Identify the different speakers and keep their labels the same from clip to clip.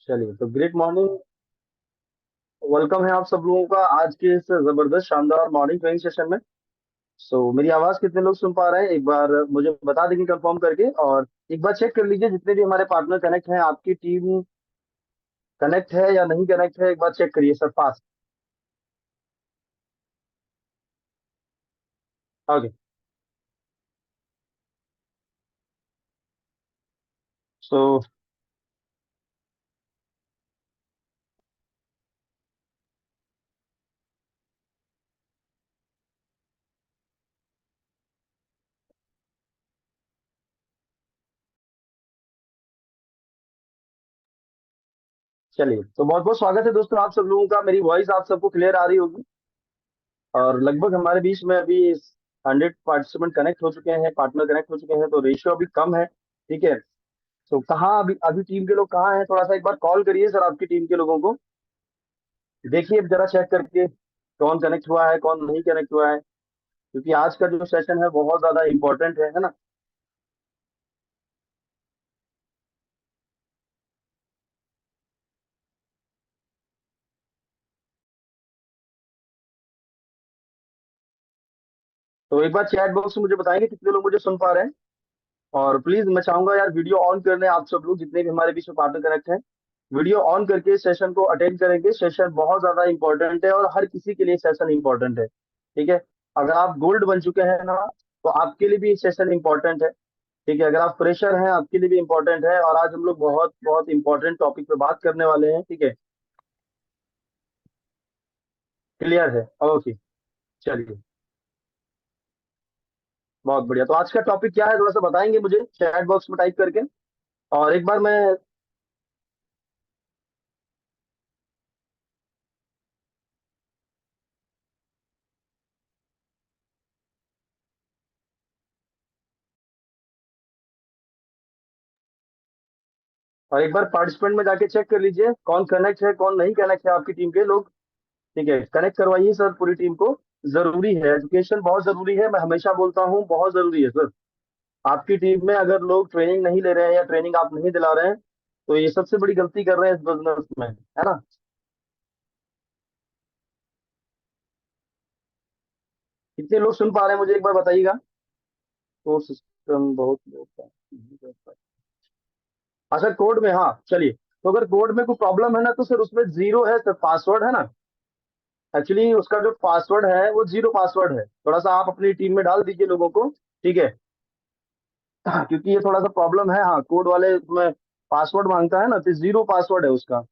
Speaker 1: चलिए तो great morning. Welcome है आप सब लोगों का आज के इस जबरदस्त शानदार मॉर्निंग ट्रेनिंग सेशन में। मेरी आवाज कितने लोग सुन पा रहे हैं एक बार मुझे बता देंगे कंफर्म करके। और एक बार चेक कर लीजिए जितने भी हमारे पार्टनर कनेक्ट हैं, आपकी टीम कनेक्ट है या नहीं कनेक्ट है, एक बार चेक करिए सर फास्ट। ओके। सो चलिए तो बहुत बहुत स्वागत है दोस्तों आप सब लोगों का। मेरी वॉइस आप सबको क्लियर आ रही होगी। और लगभग हमारे बीच में अभी 100 पार्टिसिपेंट कनेक्ट हो चुके हैं, पार्टनर कनेक्ट हो चुके हैं, तो रेशियो अभी कम है। ठीक है। तो कहाँ अभी अभी टीम के लोग कहाँ हैं, थोड़ा सा एक बार कॉल करिए सर आपकी टीम के लोगों को। देखिए जरा चेक करके कौन कनेक्ट हुआ है कौन नहीं कनेक्ट हुआ है, क्योंकि आज का जो सेशन है बहुत ज्यादा इंपॉर्टेंट है ना। तो एक बार चैट बॉक्स में मुझे बताएंगे कितने लोग मुझे सुन पा रहे हैं। और प्लीज मैं चाहूंगा यार वीडियो ऑन कर लें आप सब लोग जितने भी हमारे बीच में पार्टनर कनेक्ट हैं। वीडियो ऑन करके सेशन को अटेंड करेंगे। सेशन बहुत ज्यादा इंपॉर्टेंट है और हर किसी के लिए सेशन इंपॉर्टेंट है। ठीक है। अगर आप गोल्ड बन चुके हैं ना, तो आपके लिए भी सेशन इंपॉर्टेंट है। ठीक है। अगर आप फ्रेशर हैं आपके लिए भी इंपॉर्टेंट है। और आज हम लोग बहुत बहुत इंपॉर्टेंट टॉपिक पे बात करने वाले हैं। ठीक है। क्लियर है। ओके। चलिए बहुत बढ़िया। तो आज का टॉपिक क्या है थोड़ा सा बताएंगे मुझे चैट बॉक्स में टाइप करके। और एक बार मैं और एक बार पार्टिसिपेंट में जाके चेक कर लीजिए कौन कनेक्ट है कौन नहीं कनेक्ट है आपकी टीम के लोग। ठीक है। कनेक्ट करवाइए सर पूरी टीम को। जरूरी है, एजुकेशन बहुत जरूरी है, मैं हमेशा बोलता हूँ बहुत जरूरी है सर। आपकी टीम में अगर लोग ट्रेनिंग नहीं ले रहे हैं या ट्रेनिंग आप नहीं दिला रहे हैं, तो ये सबसे बड़ी गलती कर रहे हैं इस बिजनेस में, है ना। कितने लोग सुन पा रहे हैं मुझे एक बार बताइएगा। तो सिस्टम बहुत लोग का। अच्छा कोड में, हाँ चलिए। तो अगर कोड में कोई प्रॉब्लम है ना, तो सर उसमें जीरो है सर, पासवर्ड है ना। एक्चुअली उसका जो पासवर्ड है वो जीरो पासवर्ड है, थोड़ा सा आप अपनी टीम में डाल दीजिए लोगों को। ठीक है। क्योंकि ये थोड़ा सा प्रॉब्लम है, हाँ कोड वाले उसमें पासवर्ड मांगता है ना, तो जीरो पासवर्ड है उसका।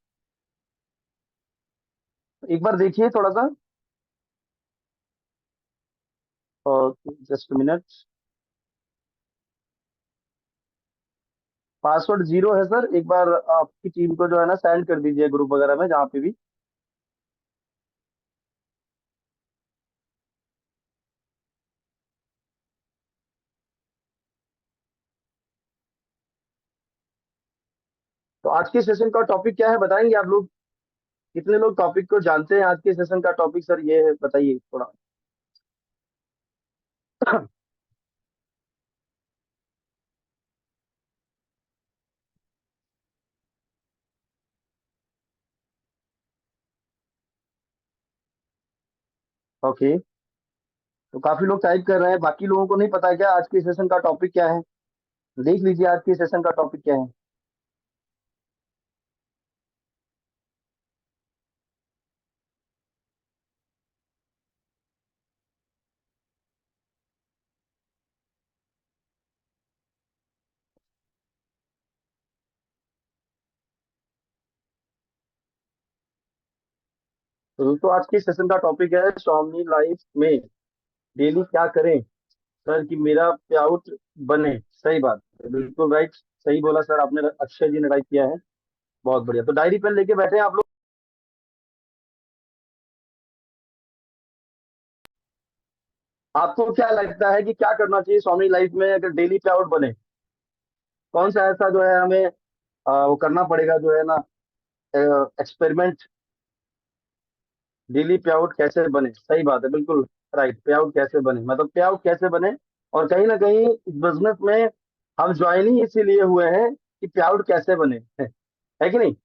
Speaker 1: एक बार देखिए थोड़ा सा। और जस्ट मिनट। पासवर्ड जीरो है सर, एक बार आपकी टीम को जो है ना सेंड कर दीजिए ग्रुप वगैरह में जहाँ पे भी। तो आज के सेशन का टॉपिक क्या है बताएंगे आप लोग। कितने लोग टॉपिक को जानते हैं, आज के सेशन का टॉपिक सर ये है, बताइए थोड़ा। ओके। तो काफी लोग टाइप कर रहे हैं, बाकी लोगों को नहीं पता है क्या आज के सेशन का टॉपिक क्या है। देख लीजिए आज के सेशन का टॉपिक क्या है। तो दोस्तों आज के सेशन का टॉपिक है स्वामी लाइफ में डेली क्या करें सर कि मेरा पे आउट बने। सही बात है, बिल्कुल राइट। सही बोला सर आपने, अक्षय जी ने राइट किया है। बहुत बढ़िया। तो डायरी पेन लेके बैठे हैं आप लोग। आपको क्या लगता है कि क्या करना चाहिए स्वामी लाइफ में अगर डेली पे आउट बने। कौन सा ऐसा जो है हमें वो करना पड़ेगा जो है ना, एक्सपेरिमेंट। डेली पे आउट कैसे बने, सही बात है बिल्कुल राइट। पे आउट कैसे बने मतलब पे आउट कैसे बने। और कहीं ना कहीं इस बिजनेस में हम ज्वाइन ही इसीलिए हुए हैं कि पे आउट कैसे बने, है कि नहीं।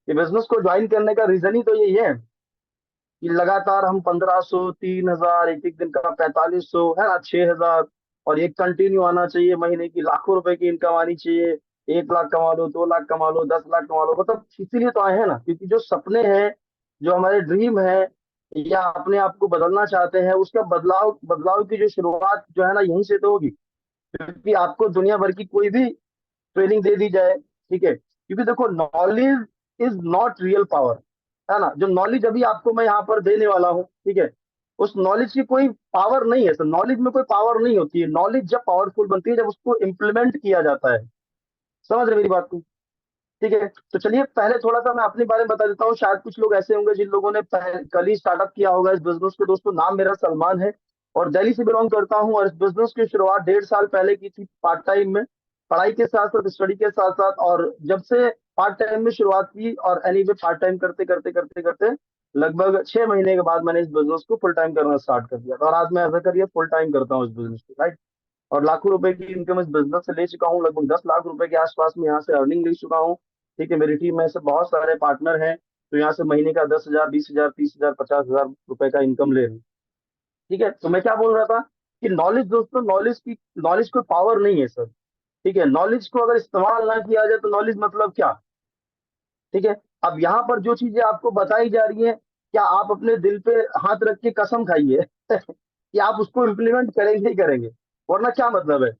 Speaker 1: ये बिजनेस को ज्वाइन करने का रीजन ही तो यही है कि लगातार हम 1500, 3000, एक एक दिन का 4500 है ना, 6000, और ये कंटिन्यू आना चाहिए, महीने की लाखों रुपए की इनकम आनी चाहिए। 1 लाख कमा लो, 2 लाख कमा लो, 10 लाख कमा लो, मतलब इसीलिए तो आए हैं ना, क्योंकि जो सपने हैं, जो हमारे ड्रीम है, या अपने आप को बदलना चाहते हैं, उसका बदलाव बदलाव की जो शुरुआत जो है ना, यहीं से तो होगी। क्योंकि आपको दुनिया भर की कोई भी ट्रेनिंग दे दी जाए, ठीक है, क्योंकि देखो, knowledge is not real power, है ना। जो नॉलेज अभी आपको मैं यहाँ पर देने वाला हूँ, ठीक है, उस नॉलेज की कोई पावर नहीं है। तो नॉलेज में कोई पावर नहीं होती है। नॉलेज जब पावरफुल बनती है जब उसको इम्प्लीमेंट किया जाता है। समझ रहे मेरी बात को? ठीक है, तो चलिए पहले थोड़ा सा मैं अपने बारे में बता देता हूँ। शायद कुछ लोग ऐसे होंगे जिन लोगों ने कल ही स्टार्टअप किया होगा इस बिजनेस को। दोस्तों, नाम मेरा सलमान है और दिल्ली से बिलोंग करता हूँ, और इस बिजनेस की शुरुआत 1.5 साल पहले की थी, पार्ट टाइम में, पढ़ाई के साथ साथ, स्टडी के साथ साथ। और जब से पार्ट टाइम में शुरुआत की, और एनीवे पार्ट टाइम करते करते करते करते लगभग 6 महीने के बाद मैंने इस बिजनेस को फुल टाइम करना स्टार्ट कर दिया था, और आज मैं ऐसा करिए फुल टाइम करता हूँ इस बिजनेस को, राइट। और लाखों रुपए की इनकम इस बिजनेस से ले चुका हूँ, लगभग 10 लाख रुपए के आसपास में यहाँ से अर्निंग ले चुका हूँ। ठीक है, मेरी टीम में से बहुत सारे पार्टनर हैं, तो यहाँ से महीने का 10,000, 20,000, 30,000, 50,000 रुपए का इनकम ले रहे हैं। ठीक है, तो मैं क्या बोल रहा था कि नॉलेज, दोस्तों, नॉलेज कोई पावर नहीं है सर। ठीक है, नॉलेज को अगर इस्तेमाल ना किया जाए तो नॉलेज मतलब क्या? ठीक है, अब यहाँ पर जो चीजें आपको बताई जा रही है, क्या आप अपने दिल पे हाथ रख के कसम खाइए कि आप उसको इम्प्लीमेंट करेंगे ही करेंगे, वरना क्या मतलब है?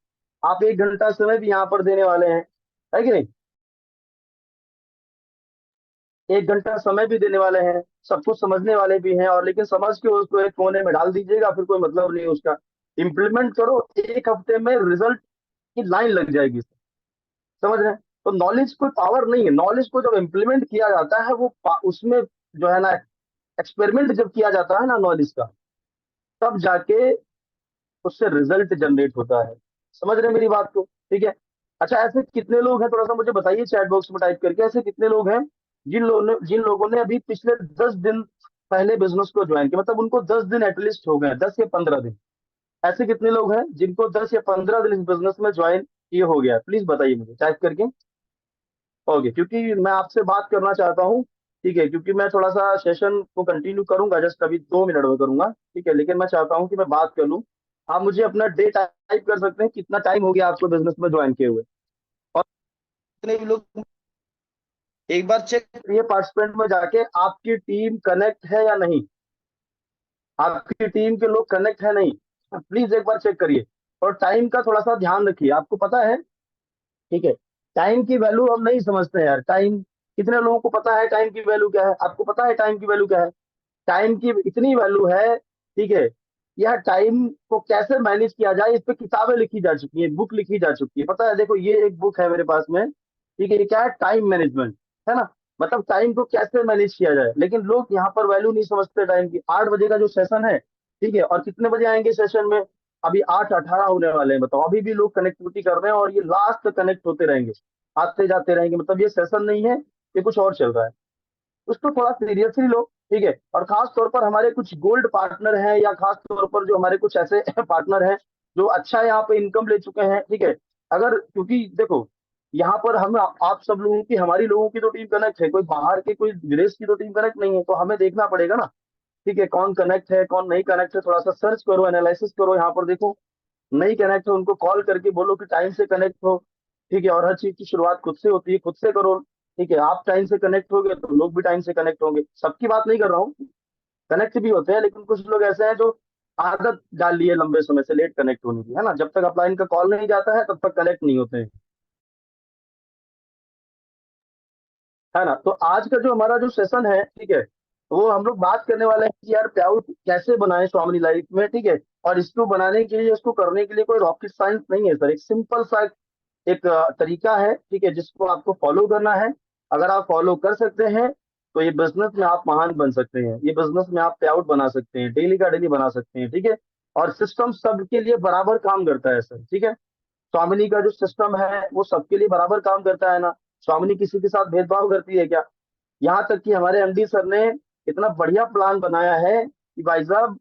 Speaker 1: आप 1 घंटा समय भी यहाँ पर देने वाले हैं, है कि नहीं? 1 घंटा समय भी देने वाले हैं, सब कुछ समझने वाले भी हैं, और लेकिन समझ के उसको एक कोने में डाल दीजिएगा, फिर कोई मतलब नहीं है उसका। इम्प्लीमेंट करो, 1 हफ्ते में रिजल्ट की लाइन लग जाएगी। समझ रहे हैं? तो नॉलेज कोई पावर नहीं है। नॉलेज को जब इम्प्लीमेंट किया जाता है, वो उसमें जो है ना, एक्सपेरिमेंट जब किया जाता है ना नॉलेज का, तब जाके उससे रिजल्ट जनरेट होता है। समझ रहे हैं मेरी बात को? ठीक है। अच्छा, ऐसे कितने लोग हैं, थोड़ा सा मुझे बताइए चैट बॉक्स में टाइप करके, ऐसे कितने लोग हैं जिन लोगों ने अभी पिछले 10 दिन पहले बिजनेस को ज्वाइन किया, मतलब उनको 10 दिन एटलीस्ट हो गए, 10 या 15 दिन। ऐसे कितने लोग हैं जिनको 10 या 15 दिन इस बिजनेस में ज्वाइन किए हो गया? प्लीज बताइए मुझे टाइप करके। ओके, क्योंकि मैं आपसे बात करना चाहता हूँ। ठीक है, क्योंकि मैं थोड़ा सा सेशन को कंटिन्यू करूंगा, जस्ट अभी 2 मिनट में करूंगा। ठीक है, लेकिन मैं चाहता हूँ कि मैं बात कर लूँ। आप मुझे अपना डे टाइप कर सकते हैं, कितना टाइम हो गया आपको बिजनेस में ज्वाइन किए हुए, और कितने भी लोग। एक बार चेक करिए पार्टिसिपेंट में जाके, आपकी टीम कनेक्ट है या नहीं, आपकी टीम के लोग कनेक्ट है नहीं, प्लीज एक बार चेक करिए। और टाइम का थोड़ा सा ध्यान रखिए, आपको पता है, ठीक है, टाइम की वैल्यू हम नहीं समझते हैं यार। टाइम, कितने लोगों को पता है टाइम की वैल्यू क्या है? आपको पता है टाइम की वैल्यू क्या है? टाइम की इतनी वैल्यू है, ठीक है, यह टाइम को कैसे मैनेज किया जाए, इस पे किताबें लिखी जा चुकी है, बुक लिखी जा चुकी है। पता है, देखो ये एक बुक है मेरे पास में, ठीक है, ये क्या है? टाइम मैनेजमेंट, है ना। मतलब टाइम को कैसे मैनेज किया जाए, लेकिन लोग यहाँ पर वैल्यू नहीं समझते टाइम की। 8 बजे का जो सेशन है, ठीक है, और कितने बजे आएंगे सेशन में? अभी 8:18 होने वाले हैं, बताओ, अभी भी लोग कनेक्टिविटी कर रहे हैं, और ये लास्ट तक कनेक्ट होते रहेंगे, आते जाते रहेंगे। मतलब ये सेशन नहीं है, ये कुछ और चल रहा है। उसको थोड़ा सीरियसली लो, ठीक है। और खास तौर पर हमारे कुछ गोल्ड पार्टनर हैं, या खास तौर पर जो हमारे कुछ ऐसे पार्टनर हैं जो अच्छा यहाँ पे इनकम ले चुके हैं, ठीक है। अगर, क्योंकि देखो, यहाँ पर हम आप सब लोगों की, हमारी लोगों की तो टीम कनेक्ट है, कोई बाहर के, कोई विदेश की तो टीम कनेक्ट नहीं है, तो हमें देखना पड़ेगा ना, ठीक है, कौन कनेक्ट है कौन नहीं कनेक्ट है। थोड़ा सा सर्च करो, एनालिसिस करो, यहाँ पर देखो, नहीं कनेक्ट हो उनको कॉल करके बोलो कि टाइम से कनेक्ट हो। ठीक है, और हर चीज की शुरुआत खुद से होती है, खुद से करो। ठीक है, आप टाइम से कनेक्ट हो गए तो लोग भी टाइम से कनेक्ट होंगे। सबकी बात नहीं कर रहा हूँ, कनेक्ट भी होते हैं, लेकिन कुछ लोग ऐसे हैं जो आदत डाल ली है लंबे समय से लेट कनेक्ट होने की, है ना। जब तक अपलाइन का कॉल नहीं जाता है तब तक कनेक्ट नहीं होते हैं, है ना। तो आज का जो हमारा जो सेशन है, ठीक है, वो हम लोग बात करने वाले हैं कि यार पेआउट कैसे बनाए स्वामिनी लाइफ में, ठीक है। और इसको बनाने के लिए, इसको करने के लिए कोई रॉकेट साइंस नहीं है सर, एक सिंपल सा एक तरीका है, ठीक है, जिसको आपको फॉलो करना है। अगर आप फॉलो कर सकते हैं तो ये बिजनेस में आप महान बन सकते हैं, ये बिजनेस में आप पे आउट बना सकते हैं, डेली का डेली बना सकते हैं, ठीक है। और सिस्टम सबके लिए बराबर काम करता है सर, ठीक है। स्वामिनी का जो सिस्टम है वो सबके लिए बराबर काम करता है ना। स्वामिनी किसी के साथ भेदभाव करती है क्या? यहाँ तक कि हमारे एमडी सर ने इतना बढ़िया प्लान बनाया है कि भाई साहब,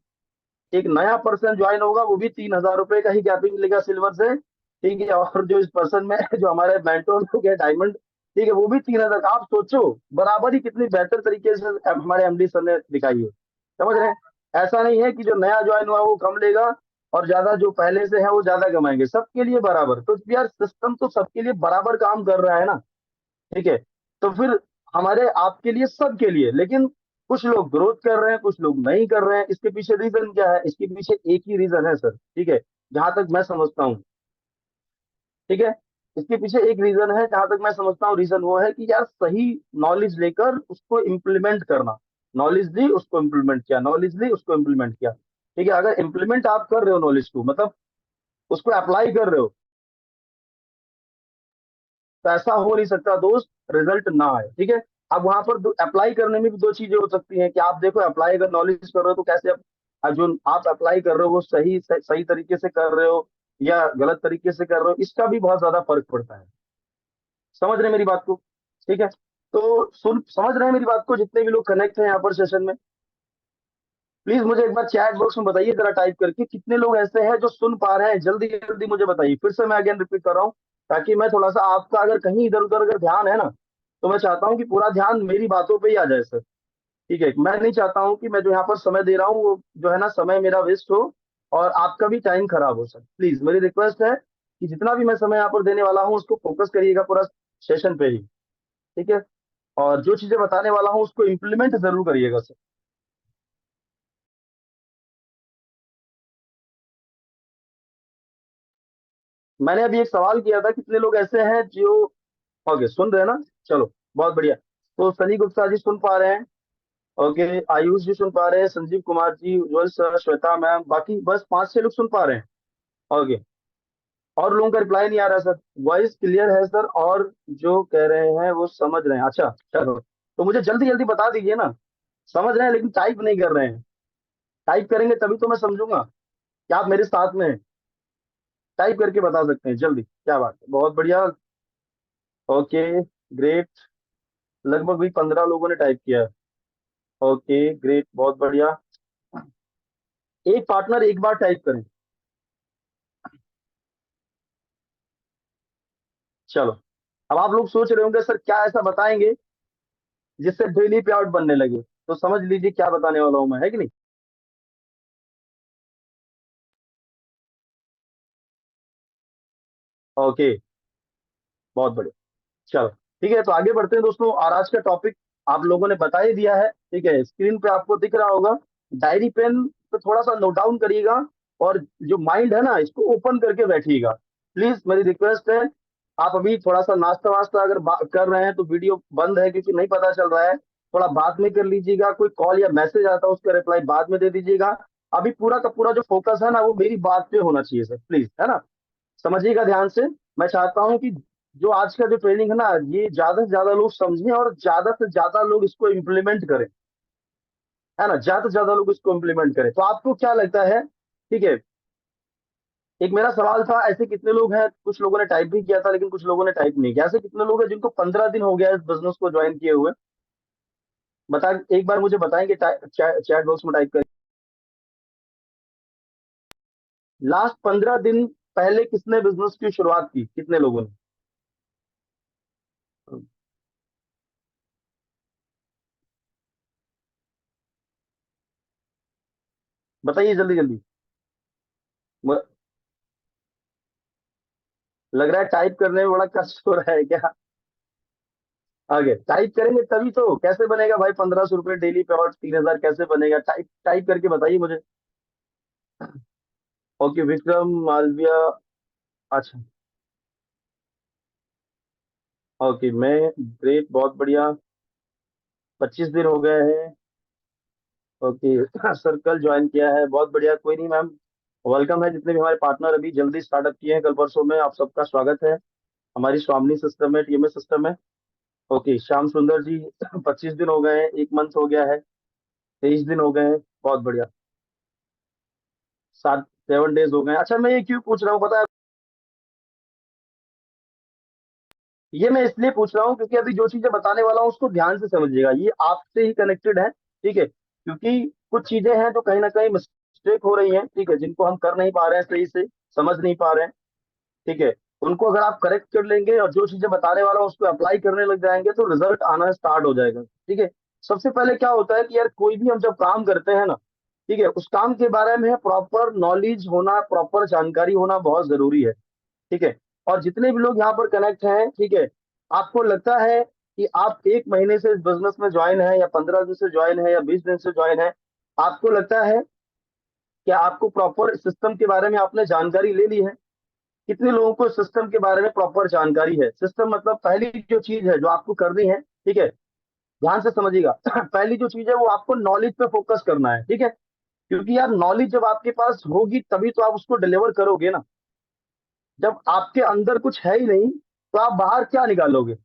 Speaker 1: एक नया पर्सन ज्वाइन होगा, वो भी 3,000 रुपए का ही गैपिंग मिलेगा सिल्वर से, ठीक है। और जो इस पर्सन में जो हमारे मेंटोर लोग है डायमंड, ठीक है, वो भी 3,000 का। आप सोचो बराबरी कितनी बेहतर तरीके से हमारे एमडी सर ने दिखाई है। समझ रहे हैं? ऐसा नहीं है कि जो नया ज्वाइन हुआ वो कम लेगा और ज्यादा जो पहले से है वो ज्यादा कमाएंगे। सबके लिए बराबर, तो यार सिस्टम तो सबके लिए बराबर काम कर रहा है ना। ठीक है, तो फिर हमारे आपके लिए सबके लिए, लेकिन कुछ लोग ग्रोथ कर रहे हैं, कुछ लोग नहीं कर रहे हैं। इसके पीछे रीजन क्या है? इसके पीछे एक ही रीजन है सर, ठीक है, जहां तक मैं समझता हूँ। ठीक है, इसके पीछे एक रीजन है जहां तक मैं समझता हूँ। रीजन वो है कि यार सही नॉलेज लेकर उसको इम्प्लीमेंट करना। नॉलेज ली, उसको इम्प्लीमेंट किया, नॉलेज ली, उसको इम्प्लीमेंट किया। ठीक है, अगर इम्प्लीमेंट आप कर रहे हो नॉलेज को, मतलब उसको अप्लाई कर रहे हो, तो ऐसा हो नहीं सकता दोस्त रिजल्ट ना आए। ठीक है, अब वहां पर अप्लाई करने में भी दो चीजें हो सकती हैं कि आप देखो अप्लाई अगर नॉलेज कर रहे हो तो कैसे जो आप अप्लाई कर रहे हो वो सही तरीके से कर रहे हो या गलत तरीके से कर रहे हो, इसका भी बहुत ज्यादा फर्क पड़ता है। समझ रहे हैं मेरी बात को? ठीक है, तो सुन, समझ रहे हैं मेरी बात को जितने भी लोग कनेक्ट हैं यहाँ पर सेशन में? प्लीज मुझे एक बार चैट बॉक्स में बताइए जरा टाइप करके कितने लोग ऐसे हैं जो सुन पा रहे हैं। जल्दी जल्दी मुझे बताइए। फिर से मैं अगेन रिपीट कर रहा हूँ, ताकि मैं थोड़ा सा आपका अगर कहीं इधर उधर अगर ध्यान है ना, तो मैं चाहता हूँ कि पूरा ध्यान मेरी बातों पे ही आ जाए सर। ठीक है, मैं नहीं चाहता हूँ कि मैं जो यहाँ पर समय दे रहा हूँ वो जो है ना समय मेरा वेस्ट हो और आपका भी टाइम खराब हो सर। प्लीज मेरी रिक्वेस्ट है कि जितना भी मैं समय यहाँ पर देने वाला हूँ उसको फोकस करिएगा पूरा सेशन पे ही। ठीक है, और जो चीजें बताने वाला हूँ उसको इम्प्लीमेंट जरूर करिएगा सर। मैंने अभी एक सवाल किया था, कितने लोग ऐसे हैं जो ओके सुन रहे हैं ना? चलो, बहुत बढ़िया। तो सनी गुप्ता जी सुन पा रहे हैं, ओके, आयुष जी सुन पा रहे हैं, संजीव कुमार जी, उज्जवल सर, श्वेता मैम, बाकी बस 5-6 लोग सुन पा रहे हैं। ओके, और लोगों का रिप्लाई नहीं आ रहा सर। वॉइस क्लियर है सर, और जो कह रहे हैं वो समझ रहे हैं। अच्छा चलो, तो मुझे जल्दी जल्दी बता दीजिए ना। समझ रहे हैं लेकिन टाइप नहीं कर रहे हैं। टाइप करेंगे तभी तो मैं समझूंगा कि आप मेरे साथ में हैं। टाइप करके बता सकते हैं जल्दी, क्या बात है, बहुत बढ़िया। Okay, great. लगभग भी 15 लोगों ने टाइप किया है। ओके ग्रेट, बहुत बढ़िया। एक पार्टनर एक बार टाइप करें। चलो, अब आप लोग सोच रहे होंगे सर क्या ऐसा बताएंगे जिससे डेली पे आउट बनने लगे, तो समझ लीजिए क्या बताने वाला हूं मैं, है कि नहीं? ओके, बहुत बढ़िया। चलो, ठीक है, तो आगे बढ़ते हैं दोस्तों। और आज का टॉपिक आप लोगों ने बता ही दिया है। ठीक है, स्क्रीन पे आपको दिख रहा होगा। डायरी पेन पे थोड़ा सा नोट डाउन करिएगा, और जो माइंड है ना इसको ओपन करके बैठिएगा। प्लीज मेरी रिक्वेस्ट है। आप अभी थोड़ा सा नाश्ता वास्ता अगर कर रहे हैं तो वीडियो बंद है क्योंकि नहीं पता चल रहा है, थोड़ा बाद में कर लीजिएगा। कोई कॉल या मैसेज आता है उसका रिप्लाई बाद में दे दीजिएगा। अभी पूरा का पूरा जो फोकस है ना वो मेरी बात पे होना चाहिए सर, प्लीज, है ना? समझिएगा ध्यान से। मैं चाहता हूँ कि जो आज का जो ट्रेनिंग है ना ये ज्यादा से ज्यादा लोग समझें और ज्यादा से ज्यादा लोग इसको इम्प्लीमेंट करें। है ना, ज्यादा से ज्यादा लोग इसको इम्प्लीमेंट करें। तो आपको क्या लगता है? ठीक है, एक मेरा सवाल था, ऐसे कितने लोग हैं, कुछ लोगों ने टाइप भी किया था लेकिन कुछ लोगों ने टाइप नहीं किया, ऐसे कितने लोग हैं जिनको 15 दिन हो गया इस बिजनेस को ज्वाइन किए हुए? बता, एक बार मुझे बताएंगे, चैट बॉक्स में टाइप करें। लास्ट 15 दिन पहले किसने बिजनेस की शुरुआत की, कितने लोगों ने? बताइए जल्दी जल्दी। म- लग रहा है टाइप करने में बड़ा कष्ट हो रहा है क्या? आगे टाइप करेंगे तभी तो, कैसे बनेगा भाई 1,500 रुपये डेली पे और 3,000 कैसे बनेगा? टाइप टाइप करके बताइए मुझे। ओके, विक्रम मालविया। अच्छा, ओके, मैं ग्रेट, बहुत बढ़िया। 25 दिन हो गए हैं। ओके सर्कल ज्वाइन किया है, बहुत बढ़िया। कोई नहीं मैम, वेलकम है। जितने भी हमारे पार्टनर अभी जल्दी स्टार्टअप किए हैं कल परसों में, आप सबका स्वागत है हमारी स्वामिनी सिस्टम में, टीएमएस सिस्टम में। ओके, श्याम सुंदर जी 25 दिन हो गए हैं, एक मंथ हो गया है, 23 दिन हो गए हैं, बहुत बढ़िया। 7-7 डेज हो गए हैं। अच्छा, मैं ये क्यों पूछ रहा हूँ पता है? ये मैं इसलिए पूछ रहा हूँ क्योंकि अभी जो चीजें बताने वाला हूँ उसको ध्यान से समझिएगा, ये आपसे ही कनेक्टेड है। ठीक है, क्योंकि कुछ चीजें हैं जो कहीं ना कहीं मिस्टेक हो रही हैं, ठीक है, जिनको हम कर नहीं पा रहे हैं सही से, समझ नहीं पा रहे हैं। ठीक है, उनको अगर आप करेक्ट कर लेंगे और जो चीजें बताने वाला हूँ उसको अप्लाई करने लग जाएंगे तो रिजल्ट आना स्टार्ट हो जाएगा। ठीक है। सबसे पहले क्या होता है कि यार कोई भी हम जब काम करते हैं ना, ठीक है, उस काम के बारे में प्रॉपर नॉलेज होना, प्रॉपर जानकारी होना बहुत जरूरी है। ठीक है। और जितने भी लोग यहाँ पर कनेक्ट हैं, ठीक है, आपको लगता है कि आप 1 महीने से इस बिजनेस में ज्वाइन है या 15 दिन से ज्वाइन है या 20 दिन से ज्वाइन है, आपको लगता है कि आपको प्रॉपर सिस्टम के बारे में आपने जानकारी ले ली है? कितने लोगों को सिस्टम के बारे में प्रॉपर जानकारी है? सिस्टम मतलब पहली जो चीज है जो आपको करनी है, ठीक है, ध्यान से समझिएगा। पहली जो चीज है वो आपको नॉलेज पे फोकस करना है। ठीक है। क्योंकि यार नॉलेज जब आपके पास होगी तभी तो आप उसको डिलीवर करोगे ना। जब आपके अंदर कुछ है ही नहीं तो आप बाहर क्या निकालोगे?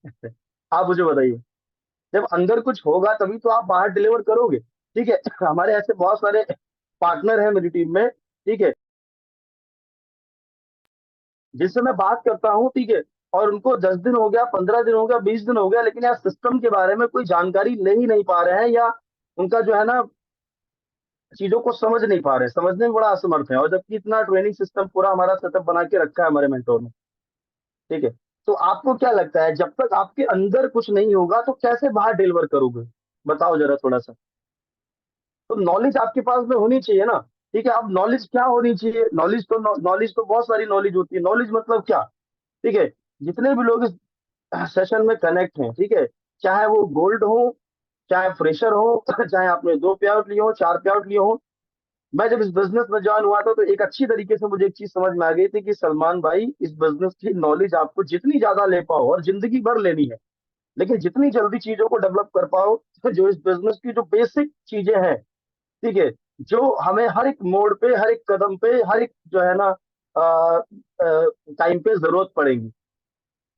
Speaker 1: आप मुझे बताइए। जब अंदर कुछ होगा तभी तो आप बाहर डिलीवर करोगे। ठीक है। हमारे ऐसे बहुत सारे पार्टनर हैं मेरी टीम में, ठीक है, जिससे मैं बात करता हूँ, ठीक है, और उनको 10 दिन हो गया, 15 दिन हो गया, 20 दिन हो गया, लेकिन यार सिस्टम के बारे में कोई जानकारी ले ही नहीं पा रहे हैं, या उनका जो है ना चीजों को समझ नहीं पा रहे हैं, समझने में बड़ा असमर्थ है, और जबकि इतना ट्रेनिंग सिस्टम पूरा हमारा सेटअप बना के रखा है हमारे मेंटोर ने। ठीक है। तो आपको क्या लगता है जब तक आपके अंदर कुछ नहीं होगा तो कैसे बाहर डिलीवर करोगे? बताओ जरा थोड़ा सा। तो नॉलेज आपके पास में होनी चाहिए ना। ठीक है। अब नॉलेज क्या होनी चाहिए? नॉलेज तो बहुत सारी नॉलेज होती है। नॉलेज मतलब क्या? ठीक है। जितने भी लोग इस सेशन में कनेक्ट हैं, ठीक है, चाहे वो गोल्ड हो, चाहे फ्रेशर हो, चाहे आपने 2 पे आउट लिए हो, 4 पे आउट लिए हो, मैं जब इस बिजनेस में ज्वाइन हुआ था तो एक अच्छी तरीके से मुझे एक चीज समझ में आ गई थी कि सलमान भाई, इस बिजनेस की नॉलेज आपको जितनी ज्यादा ले पाओ और जिंदगी भर लेनी है, लेकिन जितनी जल्दी चीजों को डेवलप कर पाओ, तो जो इस बिजनेस की जो बेसिक चीजें हैं, ठीक है, जो हमें हर एक मोड़ पे, हर एक कदम पे, हर एक जो है ना टाइम पे जरूरत पड़ेगी,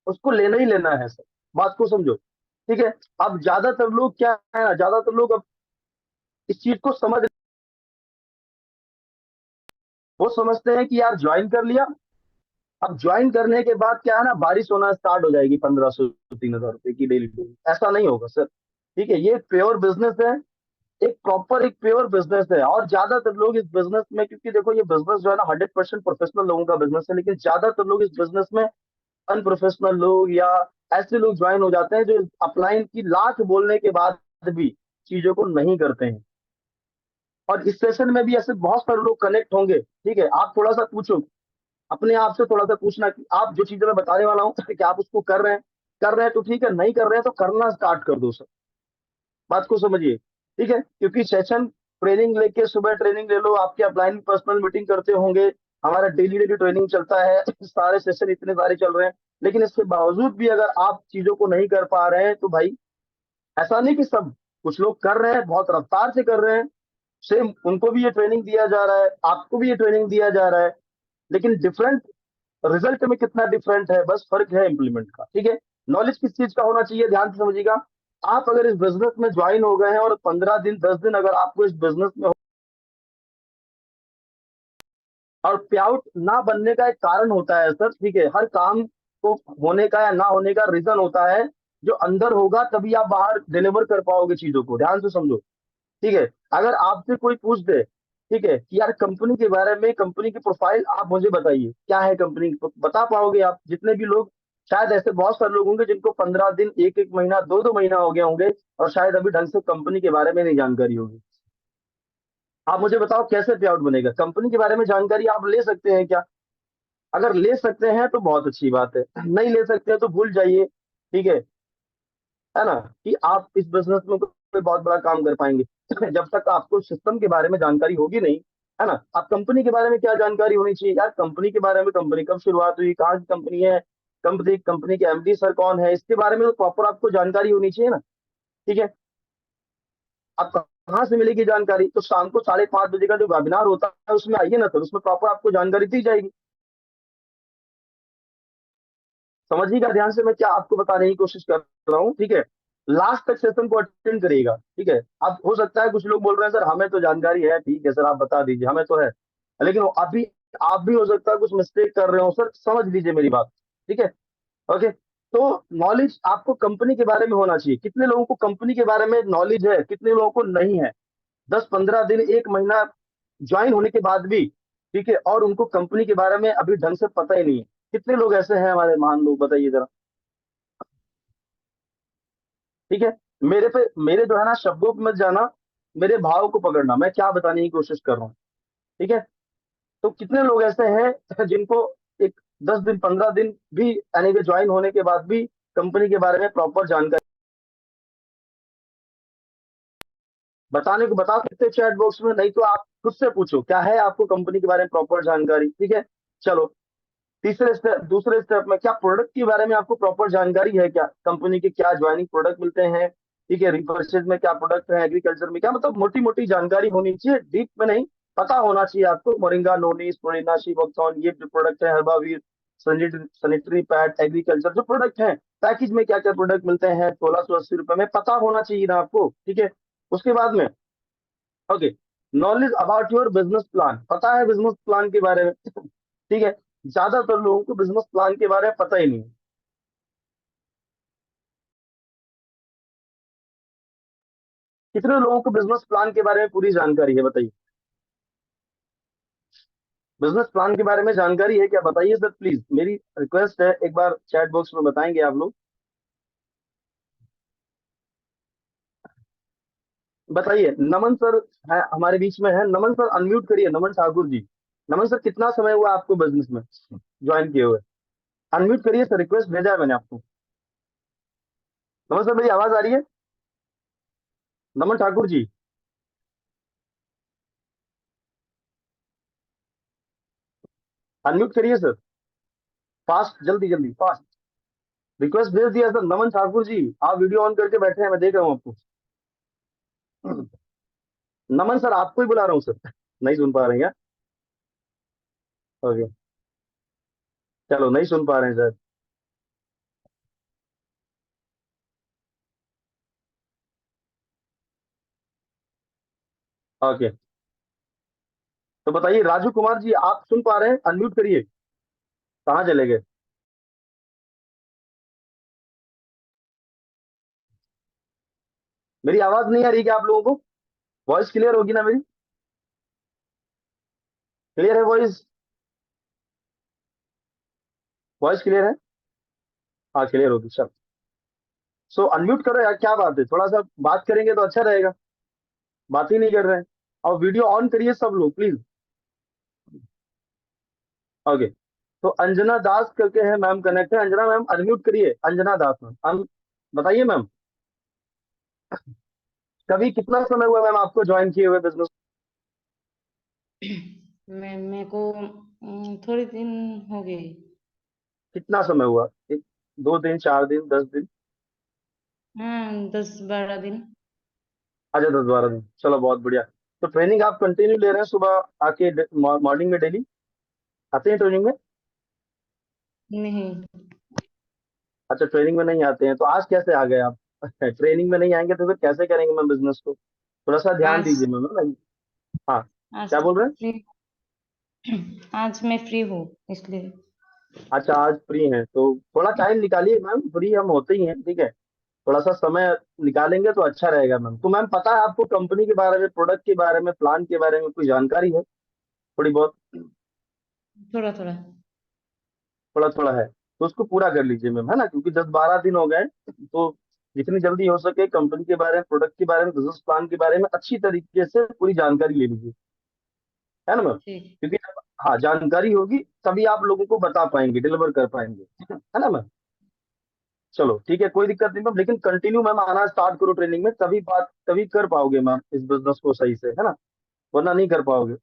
Speaker 1: उसको लेना ही लेना है सर। बात को समझो। ठीक है। अब ज्यादातर लोग क्या है ना, ज्यादातर लोग अब इस चीज को समझ, वो समझते हैं कि यार ज्वाइन कर लिया, अब ज्वाइन करने के बाद क्या है ना, बारिश होना स्टार्ट हो जाएगी, 1500 3,000 रुपए की डेली डेली। ऐसा नहीं होगा सर। ठीक है। ये प्योर बिजनेस है, एक प्रॉपर एक प्योर बिजनेस है। और ज्यादातर लोग इस बिजनेस में, क्योंकि देखो ये बिजनेस जो है ना 100% प्रोफेशनल लोगों का बिजनेस है, लेकिन ज्यादातर लोग इस बिजनेस में अनप्रोफेशनल लोग या ऐसे लोग ज्वाइन हो जाते हैं जो अपलाइन की लाख बोलने के बाद भी चीजों को नहीं करते हैं। और इस सेशन में भी ऐसे बहुत सारे लोग कनेक्ट होंगे। ठीक है। आप थोड़ा सा पूछो, अपने आप से थोड़ा सा पूछना कि आप जो चीजें मैं बताने वाला हूँ कि आप उसको कर रहे हैं, कर रहे हैं तो ठीक है, नहीं कर रहे हैं तो करना स्टार्ट कर दो सर। बात को समझिए। ठीक है। क्योंकि सेशन ट्रेनिंग लेके, सुबह ट्रेनिंग ले लो, आपके अपलाइन पर्सनल मीटिंग करते होंगे, हमारा डेली डेली ट्रेनिंग चलता है, सारे सेशन इतने सारे चल रहे हैं, लेकिन इसके बावजूद भी अगर आप चीजों को नहीं कर पा रहे हैं तो भाई, ऐसा नहीं कि सब, कुछ लोग कर रहे हैं, बहुत रफ्तार से कर रहे हैं, सेम उनको भी ये ट्रेनिंग दिया जा रहा है, आपको भी ये ट्रेनिंग दिया जा रहा है, लेकिन डिफरेंट रिजल्ट में कितना डिफरेंट है, बस फर्क है इम्प्लीमेंट का। ठीक है। नॉलेज किस चीज का होना चाहिए, ध्यान से समझिएगा। आप अगर इस बिजनेस में ज्वाइन हो गए हैं और 15 दिन 10 दिन अगर आपको इस बिजनेस में और पे आउट ना बनने का एक कारण होता है सर। ठीक है। हर काम को होने का या ना होने का रीजन होता है, जो अंदर होगा तभी आप बाहर डिलीवर कर पाओगे चीजों को। ध्यान से समझो। ठीक है। अगर आपसे कोई पूछ दे, ठीक है, कि यार कंपनी के बारे में, कंपनी की प्रोफाइल आप मुझे बताइए, क्या है कंपनी, बता पाओगे आप? जितने भी लोग, शायद ऐसे बहुत सारे लोग होंगे जिनको 15 दिन, एक एक महीना, 2 2 महीना हो गए होंगे, और शायद अभी ढंग से कंपनी के बारे में नहीं जानकारी होगी। आप मुझे बताओ कैसे पे आउट बनेगा? कंपनी के बारे में जानकारी आप ले सकते हैं क्या? अगर ले सकते हैं तो बहुत अच्छी बात है, नहीं ले सकते हैं तो भूल जाइए। ठीक है ना, कि आप इस बिजनेस में कोई बहुत बड़ा काम कर पाएंगे। जब तक आपको सिस्टम के बारे में जानकारी होगी नहीं, है ना। आप कंपनी के बारे में क्या जानकारी होनी चाहिए यार? कंपनी के बारे में, कंपनी कब शुरुआत हुई, कहाँ की कंपनी है, कंपनी कंपनी के एमडी सर कौन है, इसके बारे में तो प्रॉपर आपको जानकारी होनी चाहिए ना। ठीक है। आप कहाँ से मिलेगी जानकारी? तो शाम को 5:30 बजे का जो वेबिनार होता है उसमें आइए ना सर, उसमें प्रॉपर आपको जानकारी दी जाएगी। समझिएगा ध्यान से मैं क्या आपको बताने की कोशिश कर रहा हूँ। ठीक है। लास्ट तक सेशन को अटेंड करिएगा। ठीक है। अब हो सकता है कुछ लोग बोल रहे हैं सर हमें तो जानकारी है, ठीक है सर आप बता दीजिए, हमें तो है, लेकिन अभी आप भी हो सकता है कुछ मिस्टेक कर रहे हो सर, समझ लीजिए मेरी बात। ठीक है। ओके। तो नॉलेज आपको कंपनी के बारे में होना चाहिए। कितने लोगों को कंपनी के बारे में नॉलेज है, कितने लोगों को नहीं है? 10 15 दिन, 1 महीना ज्वाइन होने के बाद भी, ठीक है, और उनको कंपनी के बारे में अभी ढंग से पता ही नहीं है। कितने लोग ऐसे हैं हमारे महान लोग, बताइए जरा। ठीक है, मेरे जो है ना शब्दों पे मत जाना, मेरे भाव को पकड़ना, मैं क्या बताने की कोशिश कर रहा हूँ। ठीक है, तो कितने लोग ऐसे हैं जिनको एक 10 दिन 15 दिन भी यानी कि ज्वाइन होने के बाद भी कंपनी के बारे में प्रॉपर जानकारी बताने को बता सकते हैं चैट बॉक्स में, नहीं तो आप खुद से पूछो क्या है आपको कंपनी के बारे में प्रॉपर जानकारी। ठीक है, चलो तीसरे स्टेप, दूसरे स्टेप में क्या प्रोडक्ट के बारे में आपको प्रॉपर जानकारी है, क्या कंपनी के क्या ज्वाइनिंग प्रोडक्ट मिलते हैं। ठीक है, रिसर्चेज में क्या प्रोडक्ट है, एग्रीकल्चर में क्या, मतलब मोटी मोटी जानकारी होनी चाहिए, डीप में नहीं। पता होना चाहिए आपको मोरिंगा, नोनी, स्पोरिना, शीबॉक्सॉन, ये जो प्रोडक्ट है, हर्बावीर, सैनिटरी पैड, एग्रीकल्चर जो प्रोडक्ट है, पैकेज में क्या क्या प्रोडक्ट मिलते हैं 1680 रुपए में, पता होना चाहिए ना आपको। ठीक है, उसके बाद में okay, knowledge about your business plan, पता है बिजनेस प्लान के बारे में। ठीक है, ज्यादातर लोगों को बिजनेस प्लान के बारे में पता ही नहीं है। कितने लोगों को बिजनेस प्लान के बारे में पूरी जानकारी है, बताइए। बिजनेस प्लान के बारे में जानकारी है क्या, बताइए सर प्लीज, मेरी रिक्वेस्ट है, एक बार चैट बॉक्स में बताएंगे आप लोग। बताइए, नमन सर है हमारे बीच में है, नमन सर अनम्यूट करिए, नमन ठाकुर जी। नमन सर कितना समय हुआ आपको बिजनेस में ज्वाइन किए हुए, अनम्यूट करिए सर, रिक्वेस्ट भेजा है मैंने आपको। नमन सर मेरी आवाज आ रही है, नमन ठाकुर जी, अनम्यूट करिए सर, फास्ट, जल्दी जल्दी फास्ट। रिक्वेस्ट भेज दिया सर, नमन ठाकुर जी आप वीडियो ऑन करके बैठे हैं, मैं देख रहा हूँ आपको। नमन सर आपको ही बुला रहा हूँ सर, नहीं सुन पा रहे हैं क्या? ओके, चलो नहीं सुन पा रहे हैं सर। ओके, तो बताइए राजू कुमार जी, आप सुन पा रहे हैं, अनम्यूट करिए, कहाँ चले गए? मेरी आवाज नहीं आ रही क्या आप लोगों को? वॉइस क्लियर होगी ना मेरी? क्लियर है वॉइस? वॉइस क्लियर है? हाँ क्लियर होगी सब। सो अनम्यूट करो यार, क्या बात है, थोड़ा सा बात करेंगे तो अच्छा रहेगा, बात ही नहीं कर रहे हैं। और वीडियो ऑन करिए सब लोग प्लीज। ओके, तो अंजना दास करके है मैम, कनेक्ट है अंजना मैम, अनम्यूट करिए अंजना दास मैम, हम बताइए मैम, कभी कितना समय हुआ मैम आपको ज्वाइन किए हुए बिजनेस?
Speaker 2: मैं मेरे को थोड़े दिन हो गए।
Speaker 1: कितना समय हुआ, 2 दिन 4 दिन 10 दिन?
Speaker 2: हाँ, 10-12 दिन।
Speaker 1: अच्छा 10 12 दिन, चलो बहुत बढ़िया। तो ट्रेनिंग आप कंटिन्यू ले रहे हैं सुबह आके, मॉर्निंग में डेली आते हैं ट्रेनिंग में?
Speaker 2: नहीं।
Speaker 1: अच्छा ट्रेनिंग में नहीं आते हैं, तो आज कैसे आ गए आप? ट्रेनिंग में नहीं आएंगे तो फिर कैसे करेंगे मैम बिजनेस को, थोड़ा सा ध्यान
Speaker 2: आज
Speaker 1: दीजिए मैम। हाँ,
Speaker 2: आज
Speaker 1: क्या
Speaker 2: तो
Speaker 1: बोल रहे हैं?
Speaker 2: फ्री। आज मैं फ्री हूँ इसलिए।
Speaker 1: अच्छा आज फ्री हैं तो थोड़ा टाइम निकालिए मैम, फ्री हम होते ही हैं, ठीक है, थोड़ा सा समय निकालेंगे तो अच्छा रहेगा मैम। तो मैम पता है आपको कंपनी के बारे में, प्रोडक्ट के बारे में, प्लान के बारे में कोई जानकारी है थोड़ी बहुत?
Speaker 2: थोड़ा थोड़ा।
Speaker 1: थोड़ा थोड़ा है तो उसको पूरा कर लीजिए मैम, है ना, क्योंकि 10 12 दिन हो गए, तो जितनी जल्दी हो सके कंपनी के बारे में, प्रोडक्ट के बारे में, बिजनेस प्लान के बारे में अच्छी तरीके से पूरी जानकारी ले लीजिए, है ना मैम,
Speaker 2: ठीक।
Speaker 1: क्योंकि जब हाँ जानकारी होगी तभी आप लोगों को बता पाएंगे, डिलीवर कर पाएंगे, है ना मैम। चलो ठीक है, कोई दिक्कत नहीं मैम, लेकिन कंटिन्यू मैम आना स्टार्ट करो ट्रेनिंग में, तभी बात, तभी कर पाओगे मैम इस बिजनेस को सही से, है ना, वरना नहीं कर पाओगे।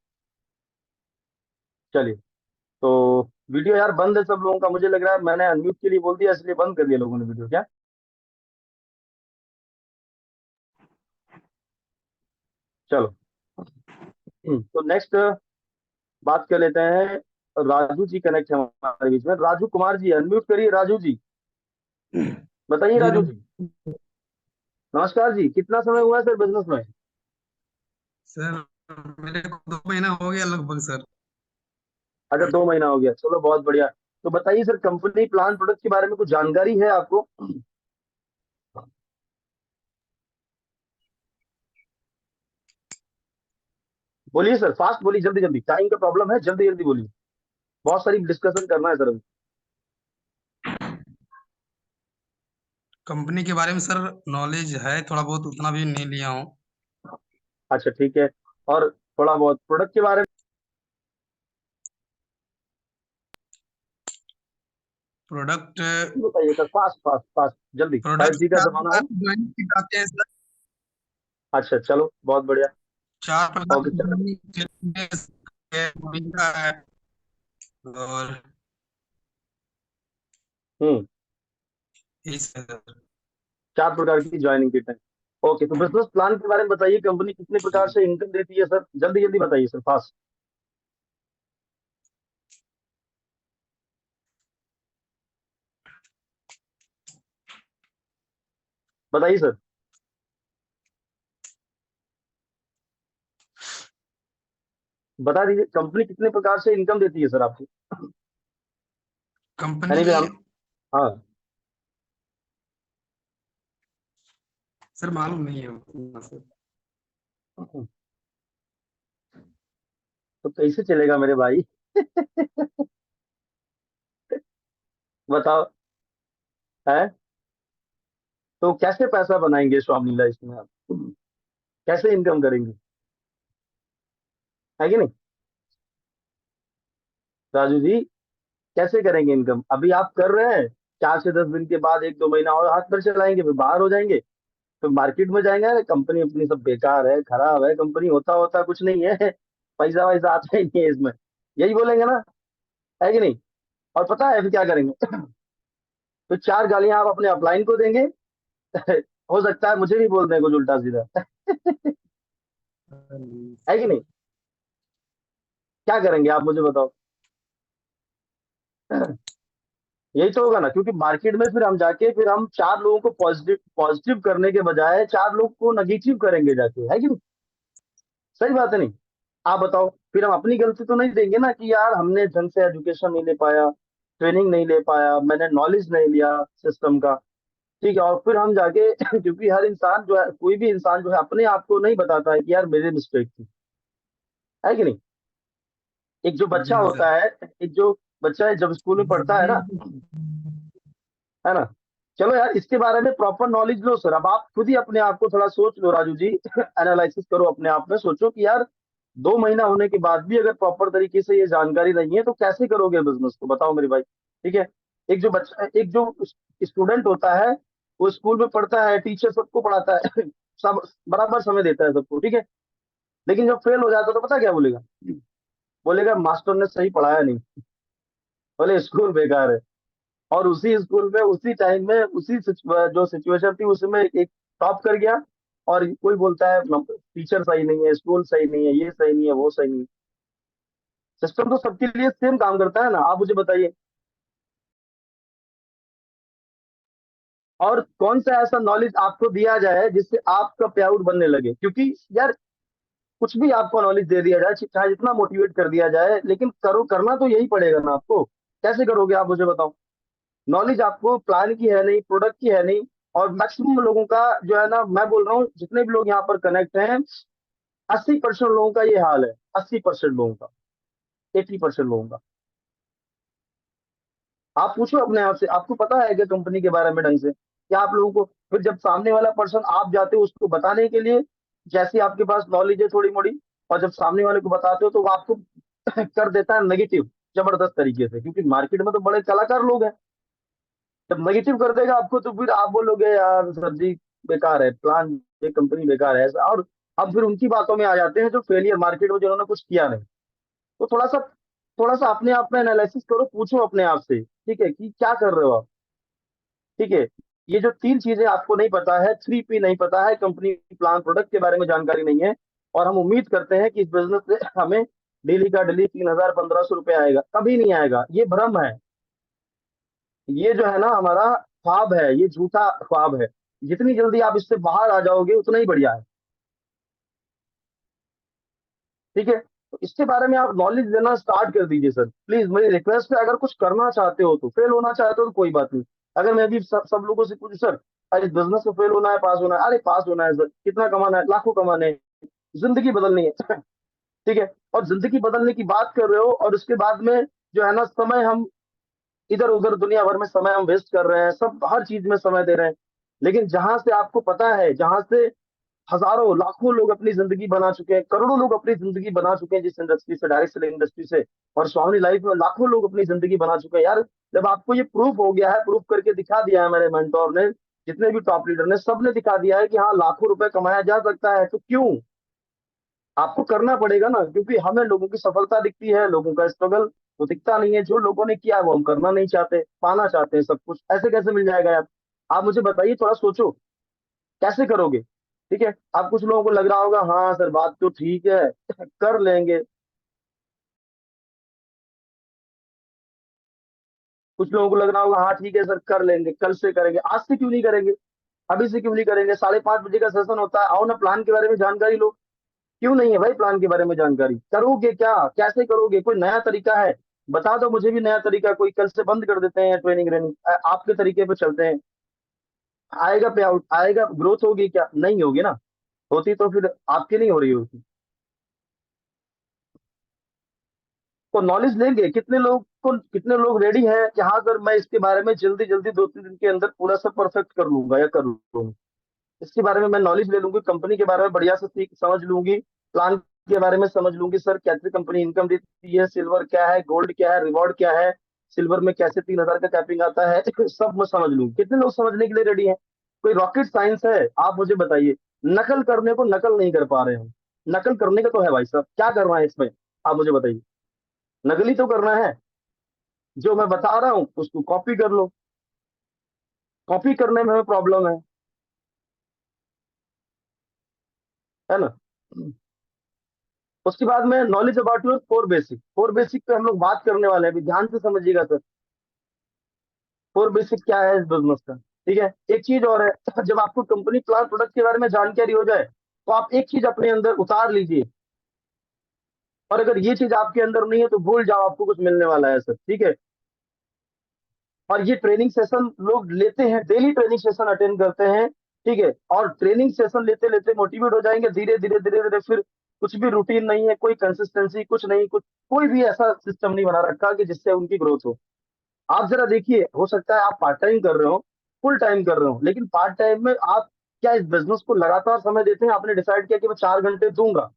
Speaker 1: चलिए, तो वीडियो यार बंद है सब लोगों का, मुझे लग रहा है मैंने अनम्यूट के लिए बोल दिया इसलिए बंद कर दिया लोगों ने वीडियो, क्या? चलो, तो नेक्स्ट बात कर लेते हैं, राजू जी कनेक्ट है हमारे बीच में, राजू कुमार जी अनम्यूट करिए राजू जी, बताइए
Speaker 3: जी
Speaker 1: राजू जी। नमस्कार जी, कितना समय हुआ है सर बिजनेस में?
Speaker 3: सर, मेरे को 2 महीना हो गया लगभग सर।
Speaker 1: अच्छा 2 महीना हो गया, चलो बहुत बढ़िया। तो बताइए सर, कंपनी प्लान प्रोडक्ट के बारे में कुछ जानकारी है आपको? बोलिए सर, फास्ट बोलिए, जल्दी जल्दी, टाइम का प्रॉब्लम है, जल्दी जल्दी बोलिए, बहुत सारी डिस्कशन करना है सर अभी।
Speaker 3: कंपनी के बारे में सर नॉलेज है थोड़ा बहुत, उतना भी नहीं लिया हूँ।
Speaker 1: अच्छा ठीक है। और थोड़ा बहुत प्रोडक्ट के बारे
Speaker 3: प्रोडक्ट
Speaker 1: में बताइए सर, फास्ट फास्ट फास्ट जल्दी,
Speaker 3: प्रोडक्ट
Speaker 1: 5G का
Speaker 3: चार
Speaker 1: जमाना
Speaker 3: प्रकार
Speaker 1: है।
Speaker 3: की ज्वाइनिंग की जाते हैं सर।
Speaker 1: अच्छा चलो बहुत बढ़िया।
Speaker 3: चार प्रकार
Speaker 1: ओके
Speaker 3: की
Speaker 1: चलो।
Speaker 3: ज्वाइनिंग है, मोनिका है और
Speaker 1: हम्म।
Speaker 3: इस है।
Speaker 1: 4 प्रकार की ज्वाइनिंग किट है। ओके, तो बिजनेस प्लान के बारे में बताइए, कंपनी कितने प्रकार
Speaker 3: जी।
Speaker 1: से इनकम देती है सर, जल्दी जल्दी बताइए सर, फास्ट बताइए सर। बता दीजिए कंपनी कितने प्रकार से इनकम देती है सर आपको। यानी भी
Speaker 3: कंपनी
Speaker 1: हम। हाँ।
Speaker 3: सर मालूम नहीं है उतना सर।
Speaker 1: तो कैसे चलेगा मेरे भाई। बताओ। है। तो कैसे पैसा बनाएंगे स्वामी लाइफ में आप, कैसे इनकम करेंगे, है कि नहीं राजू जी। कैसे करेंगे इनकम, अभी आप कर रहे हैं, 4 से 10 दिन के बाद 1-2 महीना और हाथ पर चलाएंगे, फिर बाहर हो जाएंगे, फिर मार्केट में जाएंगे, अरे कंपनी अपनी सब बेकार है, खराब है कंपनी, होता होता कुछ नहीं है, पैसा वैसा आता ही नहीं है इसमें, यही बोलेंगे ना, है कि नहीं। और पता है फिर क्या करेंगे। तो 4 गालियां आप अपने अपलाइन को देंगे। हो सकता है मुझे भी बोल दें कुछ उल्टा सीधा। है कि नहीं। क्या करेंगे आप मुझे बताओ। यही तो होगा ना, क्योंकि मार्केट में फिर हम जाके फिर हम 4 लोगों को पॉजिटिव पॉजिटिव करने के बजाय 4 लोग को नेगेटिव करेंगे जाके, है कि नहीं। सही बात है नहीं। आप बताओ, फिर हम अपनी गलती तो नहीं देंगे ना कि यार हमने ढंग से एजुकेशन नहीं ले पाया, ट्रेनिंग नहीं ले पाया, मैंने नॉलेज नहीं लिया सिस्टम का। ठीक है, और फिर हम जाके क्योंकि हर इंसान जो है, कोई भी इंसान जो है अपने आप को नहीं बताता है कि यार मेरी मिस्टेक थी, है कि नहीं। एक जो बच्चा
Speaker 3: जी
Speaker 1: होता
Speaker 3: सर।
Speaker 1: है, एक जो बच्चा है जब स्कूल में पढ़ता है ना, है ना। चलो यार, इसके बारे में प्रॉपर नॉलेज लो सर, अब आप खुद ही अपने आप को थोड़ा सोच लो राजू जी। एनालिसिस करो अपने आप में, सोचो कि यार 2 महीना होने के बाद भी अगर प्रॉपर तरीके से ये जानकारी नहीं है तो कैसे करोगे बिजनेस को, बताओ मेरे भाई। ठीक है। एक जो स्टूडेंट होता है, वो स्कूल में पढ़ता है, टीचर सबको पढ़ाता है, सब बराबर समय देता है सबको, ठीक है। लेकिन जब फेल हो जाता है तो पता क्या बोलेगा, बोलेगा मास्टर ने सही पढ़ाया नहीं, बोले स्कूल बेकार है। और उसी स्कूल में उसी टाइम में जो सिचुएशन थी उसमें एक टॉप कर गया, और कोई बोलता है टीचर सही नहीं है, स्कूल सही नहीं है, ये सही नहीं है, वो सही नहीं है। सिस्टम तो सबके लिए सेम काम करता है ना, आप मुझे बताइए। और कौन सा ऐसा नॉलेज आपको दिया जाए जिससे आपका पे आउट बनने लगे, क्योंकि यार कुछ भी आपको नॉलेज दे दिया जाए, चाहे जितना मोटिवेट कर दिया जाए, लेकिन करो, करना तो यही पड़ेगा ना आपको। कैसे करोगे आप मुझे बताओ। नॉलेज आपको प्लान की है नहीं, प्रोडक्ट की है नहीं। और मैक्सिमम लोगों का जो है ना, मैं बोल रहा हूँ जितने भी लोग यहाँ पर कनेक्ट हैं, 80% लोगों का ये हाल है, 80% लोगों का, 80% लोगों का। आप पूछो अपने आप से, आपको पता है कि कंपनी के बारे में ढंग से, क्या आप लोगों को फिर जब सामने वाला पर्सन, आप जाते हो उसको बताने के लिए, जैसे आपके पास नॉलेज है थोड़ी मोड़ी, और जब सामने वाले को बताते हो तो वो आपको कर देता है नेगेटिव, जबरदस्त तरीके से, क्योंकि मार्केट में तो बड़े कलाकार लोग हैं। जब नेगेटिव कर देगा आपको तो फिर आप बोलोगे यार सर जी बेकार है प्लान, ये कंपनी बेकार है ऐसा। और अब फिर उनकी बातों में आ जाते हैं जो फेलियर मार्केट में, जिन्होंने कुछ किया नहीं। तो थोड़ा सा अपने आप में एनालिसिस करो, पूछो अपने आप से, ठीक है, कि क्या कर रहे हो आप। ठीक है। ये जो 3 चीजें आपको नहीं पता है, 3P नहीं पता है, कंपनी प्लान प्रोडक्ट के बारे में जानकारी नहीं है, और हम उम्मीद करते हैं कि इस बिजनेस से हमें डेली का डेली 3,000-1,500 रुपये आएगा, कभी नहीं आएगा, ये भ्रम है। ये जो है ना हमारा ख्वाब है, ये झूठा ख्वाब है। जितनी जल्दी आप इससे बाहर आ जाओगे उतना ही बढ़िया है। ठीक है। तो इसके बारे में आप नॉलेज देना स्टार्ट कर दीजिए सर, प्लीज मेरी रिक्वेस्ट है, अगर कुछ करना चाहते हो तो, फेल होना चाहते हो तो कोई बात नहीं। अगर मैं भी सब लोगों से पूछूं सर, अरे बिजनेस में फेल होना है पास होना है, अरे पास होना है सर, कितना कमाना है, लाखों कमाने हैं, जिंदगी बदलनी है। ठीक है। और जिंदगी बदलने की बात कर रहे हो, और उसके बाद में जो है ना समय हम इधर उधर दुनिया भर में समय हम वेस्ट कर रहे हैं, सब हर चीज में समय दे रहे हैं। लेकिन जहां से आपको पता है, जहां से हजारों लाखों लोग अपनी जिंदगी बना चुके हैं, करोड़ों लोग अपनी जिंदगी बना चुके हैं जिस इंडस्ट्री से, डायरेक्ट सेलिंग इंडस्ट्री से, और सुहावनी लाइफ में लाखों लोग अपनी जिंदगी बना चुके हैं यार। जब आपको ये प्रूफ हो गया है, प्रूफ करके दिखा दिया है मेरे मेंटोर ने, जितने भी टॉप लीडर ने, सबने दिखा दिया है कि हाँ लाखों रुपए कमाया जा सकता है, तो क्यों आपको करना पड़ेगा ना। क्योंकि हमें लोगों की सफलता दिखती है, लोगों का स्ट्रगल तो दिखता नहीं है। जो लोगों ने किया है वो हम करना नहीं चाहते, पाना चाहते हैं सब कुछ। ऐसे कैसे मिल जाएगा यार? आप मुझे बताइए, थोड़ा सोचो कैसे करोगे। ठीक है, अब कुछ लोगों को लग रहा होगा हाँ सर बात तो ठीक है कर लेंगे, कुछ लोगों को लग रहा होगा हाँ ठीक है सर कर लेंगे, कल से करेंगे, आज से क्यों नहीं करेंगे, अभी से क्यों नहीं करेंगे? 5:30 बजे का सेशन होता है, आओ ना प्लान के बारे में जानकारी लो। क्यों नहीं है भाई प्लान के बारे में जानकारी? करोगे क्या, कैसे करोगे? कोई नया तरीका है बता दो मुझे भी, नया तरीका कोई। कल से बंद कर देते हैं ट्रेनिंग रेनिंग, आपके तरीके पे चलते हैं। आएगा पे आउट, आएगा, ग्रोथ होगी क्या? नहीं होगी ना। होती तो फिर आपकी नहीं हो रही होती। तो नॉलेज लेंगे, कितने लोग रेडी हैं कि हाँ सर मैं इसके बारे में जल्दी जल्दी 2-3 दिन के अंदर पूरा सब परफेक्ट कर लूंगा या कर लूंगा। इसके बारे में मैं नॉलेज ले लूंगी, कंपनी के बारे में बढ़िया से सीख समझ लूंगी, प्लान के बारे में समझ लूंगी, सर कैसे कंपनी इनकम देती है, सिल्वर क्या है, गोल्ड क्या है, रिवॉर्ड क्या है, सिल्वर में कैसे 3,000 का कैपिंग आता है सब मैं समझ लूंगी। कितने लोग समझने के लिए रेडी हैं? कोई रॉकेट साइंस है? आप मुझे बताइए। नकल करने को नकल नहीं कर पा रहे हम, नकल करने का तो है भाई साहब, क्या करना है इसमें? आप मुझे बताइए। नकली तो करना है, जो मैं बता रहा हूँ उसको कॉपी कर लो। कॉपी करने में हमें प्रॉब्लम है ना। उसके बाद में knowledge about your four basic, four basic पे हम लोग बात करने वाले हैं, अभी ध्यान से समझिएगा सर। फोर बेसिक क्या है इस बिजनेस का? ठीक है, एक चीज और है, जब आपको कंपनी प्लान प्रोडक्ट के बारे में जानकारी हो जाए तो आप एक चीज अपने अंदर उतार लीजिए, और अगर ये चीज आपके अंदर नहीं है तो भूल जाओ आपको कुछ मिलने वाला है सर। ठीक है, और ये ट्रेनिंग सेशन लोग लेते हैं, डेली ट्रेनिंग सेशन अटेंड करते हैं। ठीक है, और ट्रेनिंग सेशन लेते लेते मोटिवेट हो जाएंगे, धीरे धीरे धीरे धीरे फिर कुछ भी रूटीन नहीं है, कोई कंसिस्टेंसी कुछ नहीं, कुछ कोई भी ऐसा सिस्टम नहीं बना रखा कि जिससे उनकी ग्रोथ हो। आप जरा देखिए, हो सकता है आप पार्ट टाइम कर रहे हो, फुल टाइम कर रहे हो, लेकिन पार्ट टाइम में आप क्या इस बिजनेस को लगातार समय देते हैं? आपने डिसाइड किया कि मैं 4 घंटे दूंगा,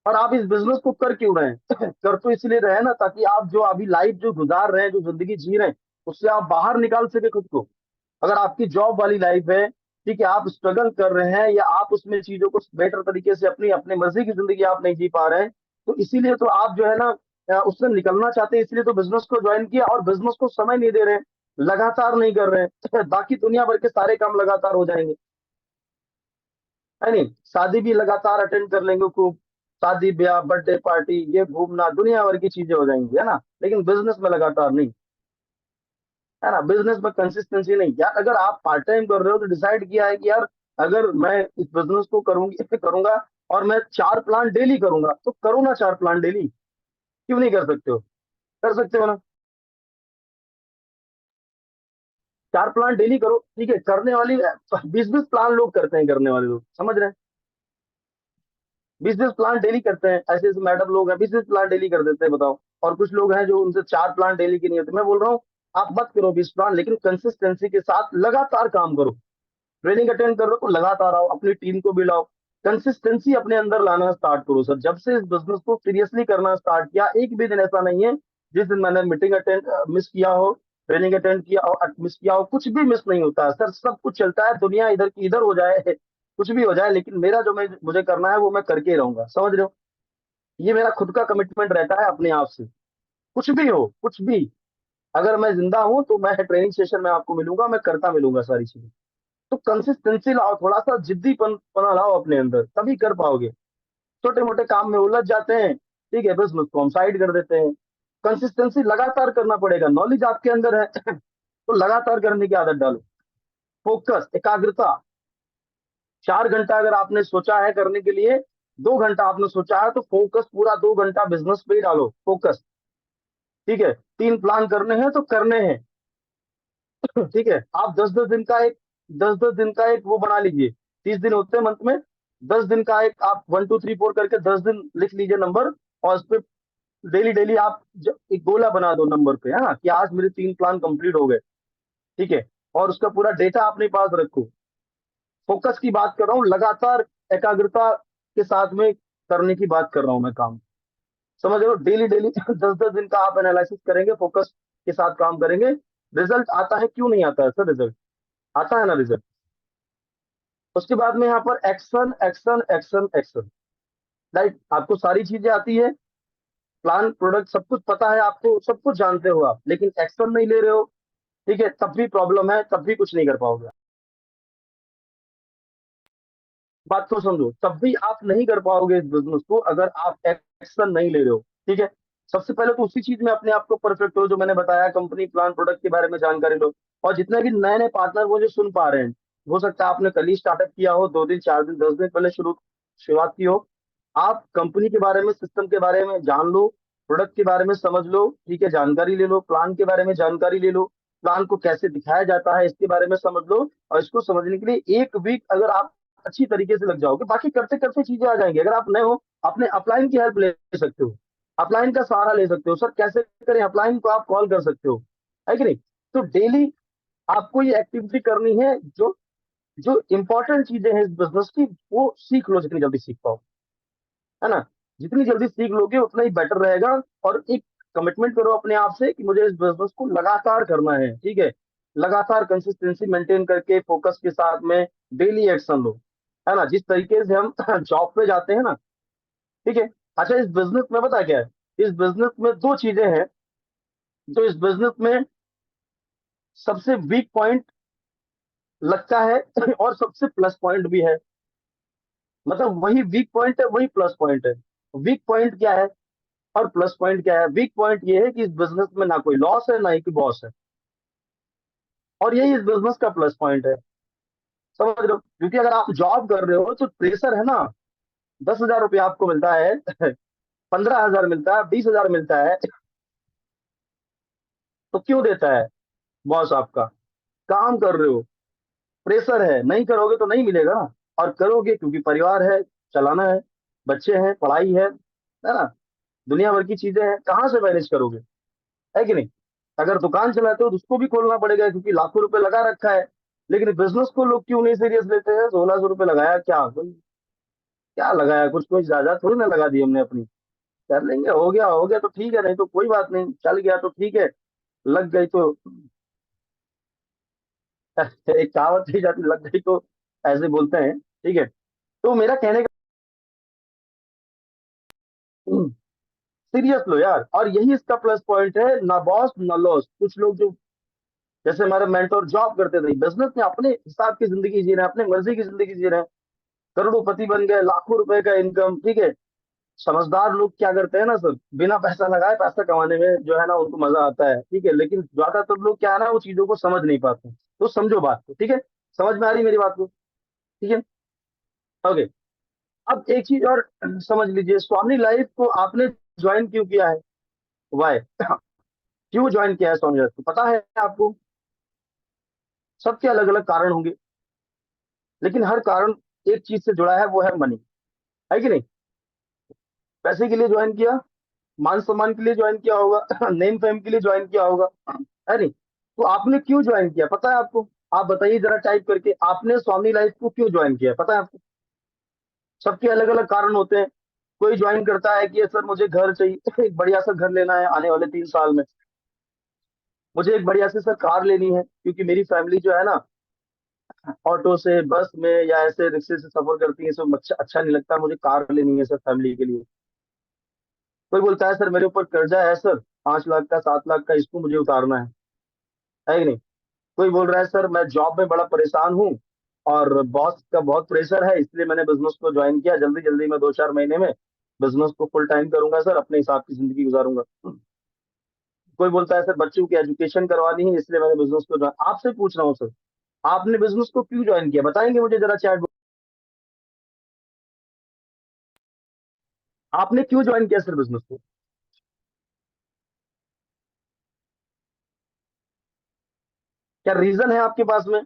Speaker 1: और आप इस बिजनेस को कर क्यों रहे हैं? कर तो इसलिए रहे हैं ना, ताकि आप जो अभी लाइफ जो गुजार रहे हैं, जो जिंदगी जी रहे हैं, उससे आप बाहर निकाल सके खुद को। अगर आपकी जॉब वाली लाइफ है, ठीक है, आप स्ट्रगल कर रहे हैं, या आप उसमें चीजों को बेटर तरीके से अपनी अपने मर्जी की जिंदगी आप नहीं जी पा रहे हैं, तो इसीलिए तो आप जो है ना उससे निकलना चाहते हैं, इसलिए तो बिजनेस को ज्वाइन किया, और बिजनेस को समय नहीं दे रहे हैं, लगातार नहीं कर रहे हैं बाकी दुनिया भर के सारे काम लगातार हो जाएंगे, है नहीं? शादी भी लगातार अटेंड कर लेंगे खूब, शादी ब्याह बर्थडे पार्टी, ये घूमना, दुनिया भर की चीजें हो जाएंगी, है ना। लेकिन बिजनेस में लगातार नहीं, है ना। बिजनेस में कंसिस्टेंसी नहीं यार। अगर आप पार्ट टाइम कर रहे हो तो डिसाइड किया है कि यार अगर मैं इस बिजनेस को करूंगी करूंगा और मैं 4 प्लान डेली करूंगा, तो करो ना 4 प्लान डेली। क्यों नहीं कर सकते हो? कर सकते हो ना। 4 प्लान डेली करो, ठीक है। करने वाली 20-20 प्लान लोग करते हैं, करने वाले लोग, समझ रहे हैं? 20-20 प्लान डेली करते हैं, ऐसे ऐसे मैडम लोग हैं 20-20 प्लान डेली कर देते हैं, बताओ। और कुछ लोग हैं जो उनसे 4 प्लान डेली की नहीं होती। मैं बोल रहा हूँ आप मत करो 20 प्लान, लेकिन कंसिस्टेंसी के साथ लगातार काम करो। ट्रेनिंग अटेंड कर लो तो लगातार आओ, अपनी टीम को भी लाओ, कंसिस्टेंसी अपने अंदर लाना स्टार्ट करो सर। जब से इस बिजनेस को सीरियसली करना स्टार्ट किया, एक भी दिन ऐसा नहीं है जिस दिन मैंने मीटिंग अटेंड मिस किया हो, ट्रेनिंग अटेंड किया और मिस किया हो। कुछ भी मिस नहीं होता है सर, सब कुछ चलता है, दुनिया इधर की इधर हो जाए कुछ भी हो जाए, लेकिन मेरा जो मैं मुझे करना है वो मैं करके ही रहूंगा, समझ रहे हो? ये मेरा खुद का कमिटमेंट रहता है अपने आप से। कुछ भी हो, कुछ भी, अगर मैं जिंदा हूं तो मैं ट्रेनिंग सेशन में आपको मिलूंगा, मैं करता मिलूंगा सारी चीजें। तो कंसिस्टेंसी लाओ, थोड़ा सा जिद्दीपन पना लाओ अपने अंदर, तभी कर पाओगे। छोटे मोटे काम में उलझ जाते हैं, ठीक है, बस उसको हम साइड कर देते हैं। कंसिस्टेंसी लगातार करना पड़ेगा, नॉलेज आपके अंदर है तो लगातार करने की आदत डालो। फोकस, एकाग्रता। 4 घंटा अगर आपने सोचा है करने के लिए, 2 घंटा आपने सोचा है, तो फोकस पूरा 2 घंटा बिजनेस पे ही डालो, फोकस। ठीक है, 3 प्लान करने हैं तो करने हैं ठीक है। आप 10-10 दिन का एक वो बना लीजिए। 30 दिन होते हैं मंथ में, 10 दिन का एक आप 1 2 3 4 करके 10 दिन लिख लीजिए नंबर, और उस पर डेली डेली आप एक गोला बना दो नंबर पे, है ना, कि आज मेरे 3 प्लान कंप्लीट हो गए। ठीक है, और उसका पूरा डेटा अपने पास रखो। फोकस की बात कर रहा हूँ, लगातार एकाग्रता के साथ में करने की बात कर रहा हूँ मैं काम। समझ रहे हो? डेली डेली 10-10 दिन का आप एनालिसिस करेंगे, फोकस के साथ काम करेंगे, रिजल्ट आता है। क्यों नहीं आता है सर? रिजल्ट आता है ना, रिजल्ट। उसके बाद में यहाँ पर action action action action. Right, आपको सारी चीजें आती है, प्लान प्रोडक्ट सब कुछ पता है आपको, सब कुछ जानते हो आप, लेकिन एक्शन नहीं ले रहे हो। ठीक है, तब भी प्रॉब्लम है, तब भी कुछ नहीं कर पाओगे। बात को समझो, तब भी आप नहीं कर पाओगे इस बिजनेस को अगर आप एक्शन नहीं ले रहे हो। ठीक है, सबसे पहले तो उसी चीज में अपने आप को परफेक्ट हो जो मैंने बताया, कंपनी प्लान प्रोडक्ट के बारे में जानकारी लो। और जितने भी नए नए पार्टनर मुझे सुन पा रहे हैं, हो सकता है आपने कल ही स्टार्टअप किया हो, 2 दिन 4 दिन 10 दिन पहले शुरुआत की हो। आप कंपनी के बारे में, सिस्टम के बारे में जान लो, प्रोडक्ट के बारे में समझ लो। ठीक है, जानकारी ले लो, प्लान के बारे में जानकारी ले लो, प्लान को कैसे दिखाया जाता है इसके बारे में समझ लो। और इसको समझने के लिए 1 वीक अगर आप अच्छी तरीके से लग जाओगे, बाकी करते करते चीजें आ जाएंगी। अगर आप नए हो, अपने अपलाइन की हेल्प ले सकते हो, अपलाइन का सहारा ले सकते हो। सर कैसे करें? अपलाइन को आप कॉल कर सकते हो, है कि नहीं? तो डेली आपको ये एक्टिविटी करनी है। जो जो इंपॉर्टेंट चीजें हैं इस बिजनेस की, वो सीख लो जितनी जल्दी सीख पाओ, है ना? जितनी जल्दी सीख लोगे उतना ही बेटर रहेगा। और एक कमिटमेंट करो अपने आप से कि मुझे इस बिजनेस को लगातार करना है। ठीक है, लगातार कंसिस्टेंसी मेंटेन करके फोकस के साथ में डेली एक्शन लो, है ना? जिस तरीके से हम जॉब पे जाते हैं ना। ठीक है। अच्छा, इस बिजनेस में पता क्या है, इस बिजनेस में 2 चीजें हैं जो इस बिजनेस में सबसे वीक पॉइंट लगता है और सबसे प्लस पॉइंट भी है। मतलब वही वीक पॉइंट है, वही प्लस पॉइंट है। वीक पॉइंट क्या है और प्लस पॉइंट क्या है? वीक पॉइंट ये है कि इस बिजनेस में ना कोई लॉस है, ना ही कोई बॉस है। और यही इस बिजनेस का प्लस पॉइंट है। समझ रहे हो? क्योंकि अगर आप जॉब कर रहे हो तो प्रेशर है ना। 10,000 रुपया आपको मिलता है 15,000 मिलता है, 20,000 मिलता है, तो क्यों देता है बॉस आपका? काम कर रहे हो, प्रेशर है, नहीं करोगे तो नहीं मिलेगा ना। और करोगे क्योंकि परिवार है, चलाना है, बच्चे हैं, पढ़ाई है ना? दुनिया भर की चीजें हैं, कहाँ से मैनेज करोगे? है कि नहीं? अगर दुकान चलाते हो तो उसको भी खोलना पड़ेगा क्योंकि लाखों रुपए लगा रखा है। लेकिन बिजनेस को लोग क्यों नहीं सीरियस लेते हैं? 1,600 रुपये लगाया, क्या कोई क्या लगाया? कुछ कोई ज्यादा थोड़ी ना लगा दी हमने अपनी। कर लेंगे, हो गया हो गया तो ठीक है, नहीं तो कोई बात नहीं, चल गया तो ठीक है, लग गई तो एक कहावत थी जाती, लग गई तो ऐसे बोलते हैं। ठीक है, तो मेरा कहने का सीरियस लो यार। और यही इसका प्लस पॉइंट है, ना बॉस ना लॉस। कुछ लोग जो जैसे हमारे मेंटोर जॉब करते थे, बिजनेस में अपने हिसाब की जिंदगी जी रहे हैं, अपने मर्जी की जिंदगी जी रहे हैं, करोड़ों पति बन गए, लाखों रुपए का इनकम। ठीक है, समझदार लोग क्या करते हैं ना सर, बिना पैसा लगाए पैसा कमाने में जो है ना उनको मजा आता है। ठीक है, लेकिन ज्यादातर लोग क्या है ना, वो चीजों को समझ नहीं पाते। तो समझो बात को, ठीक है? समझ में आ रही मेरी बात को? ठीक है, ओके। अब एक चीज और समझ लीजिए, स्वामी लाइफ को आपने ज्वाइन क्यों किया है? वाई? क्यों ज्वाइन किया है स्वामी लाइफ को, पता है आपको? सबके अलग अलग कारण होंगे, लेकिन हर कारण एक चीज से जुड़ा है, वो है मनी। है कि नहीं? पैसे के लिए ज्वाइन किया, मान सम्मान के लिए ज्वाइन किया होगा, नेम फेम के लिए ज्वाइन किया होगा, है नहीं? तो आपने क्यों ज्वाइन किया, पता है आपको? आप बताइए जरा टाइप करके, आपने स्वामी लाइफ को क्यों ज्वाइन किया, पता है आपको? सबके अलग अलग कारण होते हैं। कोई ज्वाइन करता है कि सर मुझे घर चाहिए, एक बढ़िया सा घर लेना है आने वाले 3 साल में। मुझे एक बढ़िया सी सर कार लेनी है क्योंकि मेरी फैमिली जो है ना, ऑटो से, बस में या ऐसे रिक्शे से सफर करती है, सब अच्छा अच्छा नहीं लगता, मुझे कार लेनी है सर फैमिली के लिए। कोई बोलता है सर मेरे ऊपर कर्जा है सर, 5 लाख का 7 लाख का, इसको मुझे उतारना है कि नहीं? कोई बोल रहा है सर मैं जॉब में बड़ा परेशान हूँ और बॉस का बहुत प्रेशर है, इसलिए मैंने बिजनेस को ज्वाइन किया, जल्दी जल्दी में 2-4 महीने में बिजनेस को फुल टाइम करूंगा सर, अपने हिसाब की जिंदगी गुजारूंगा। कोई बोलता है सर बच्चों की एजुकेशन करवानी है, इसलिए मैंने बिजनेस को ज्वाइन। आपसे पूछ रहा हूँ सर, आपने बिजनेस को क्यों ज्वाइन किया, बताएंगे मुझे जरा चैट? आपने क्यों ज्वाइन किया सर बिजनेस को? क्या रीजन है आपके पास में?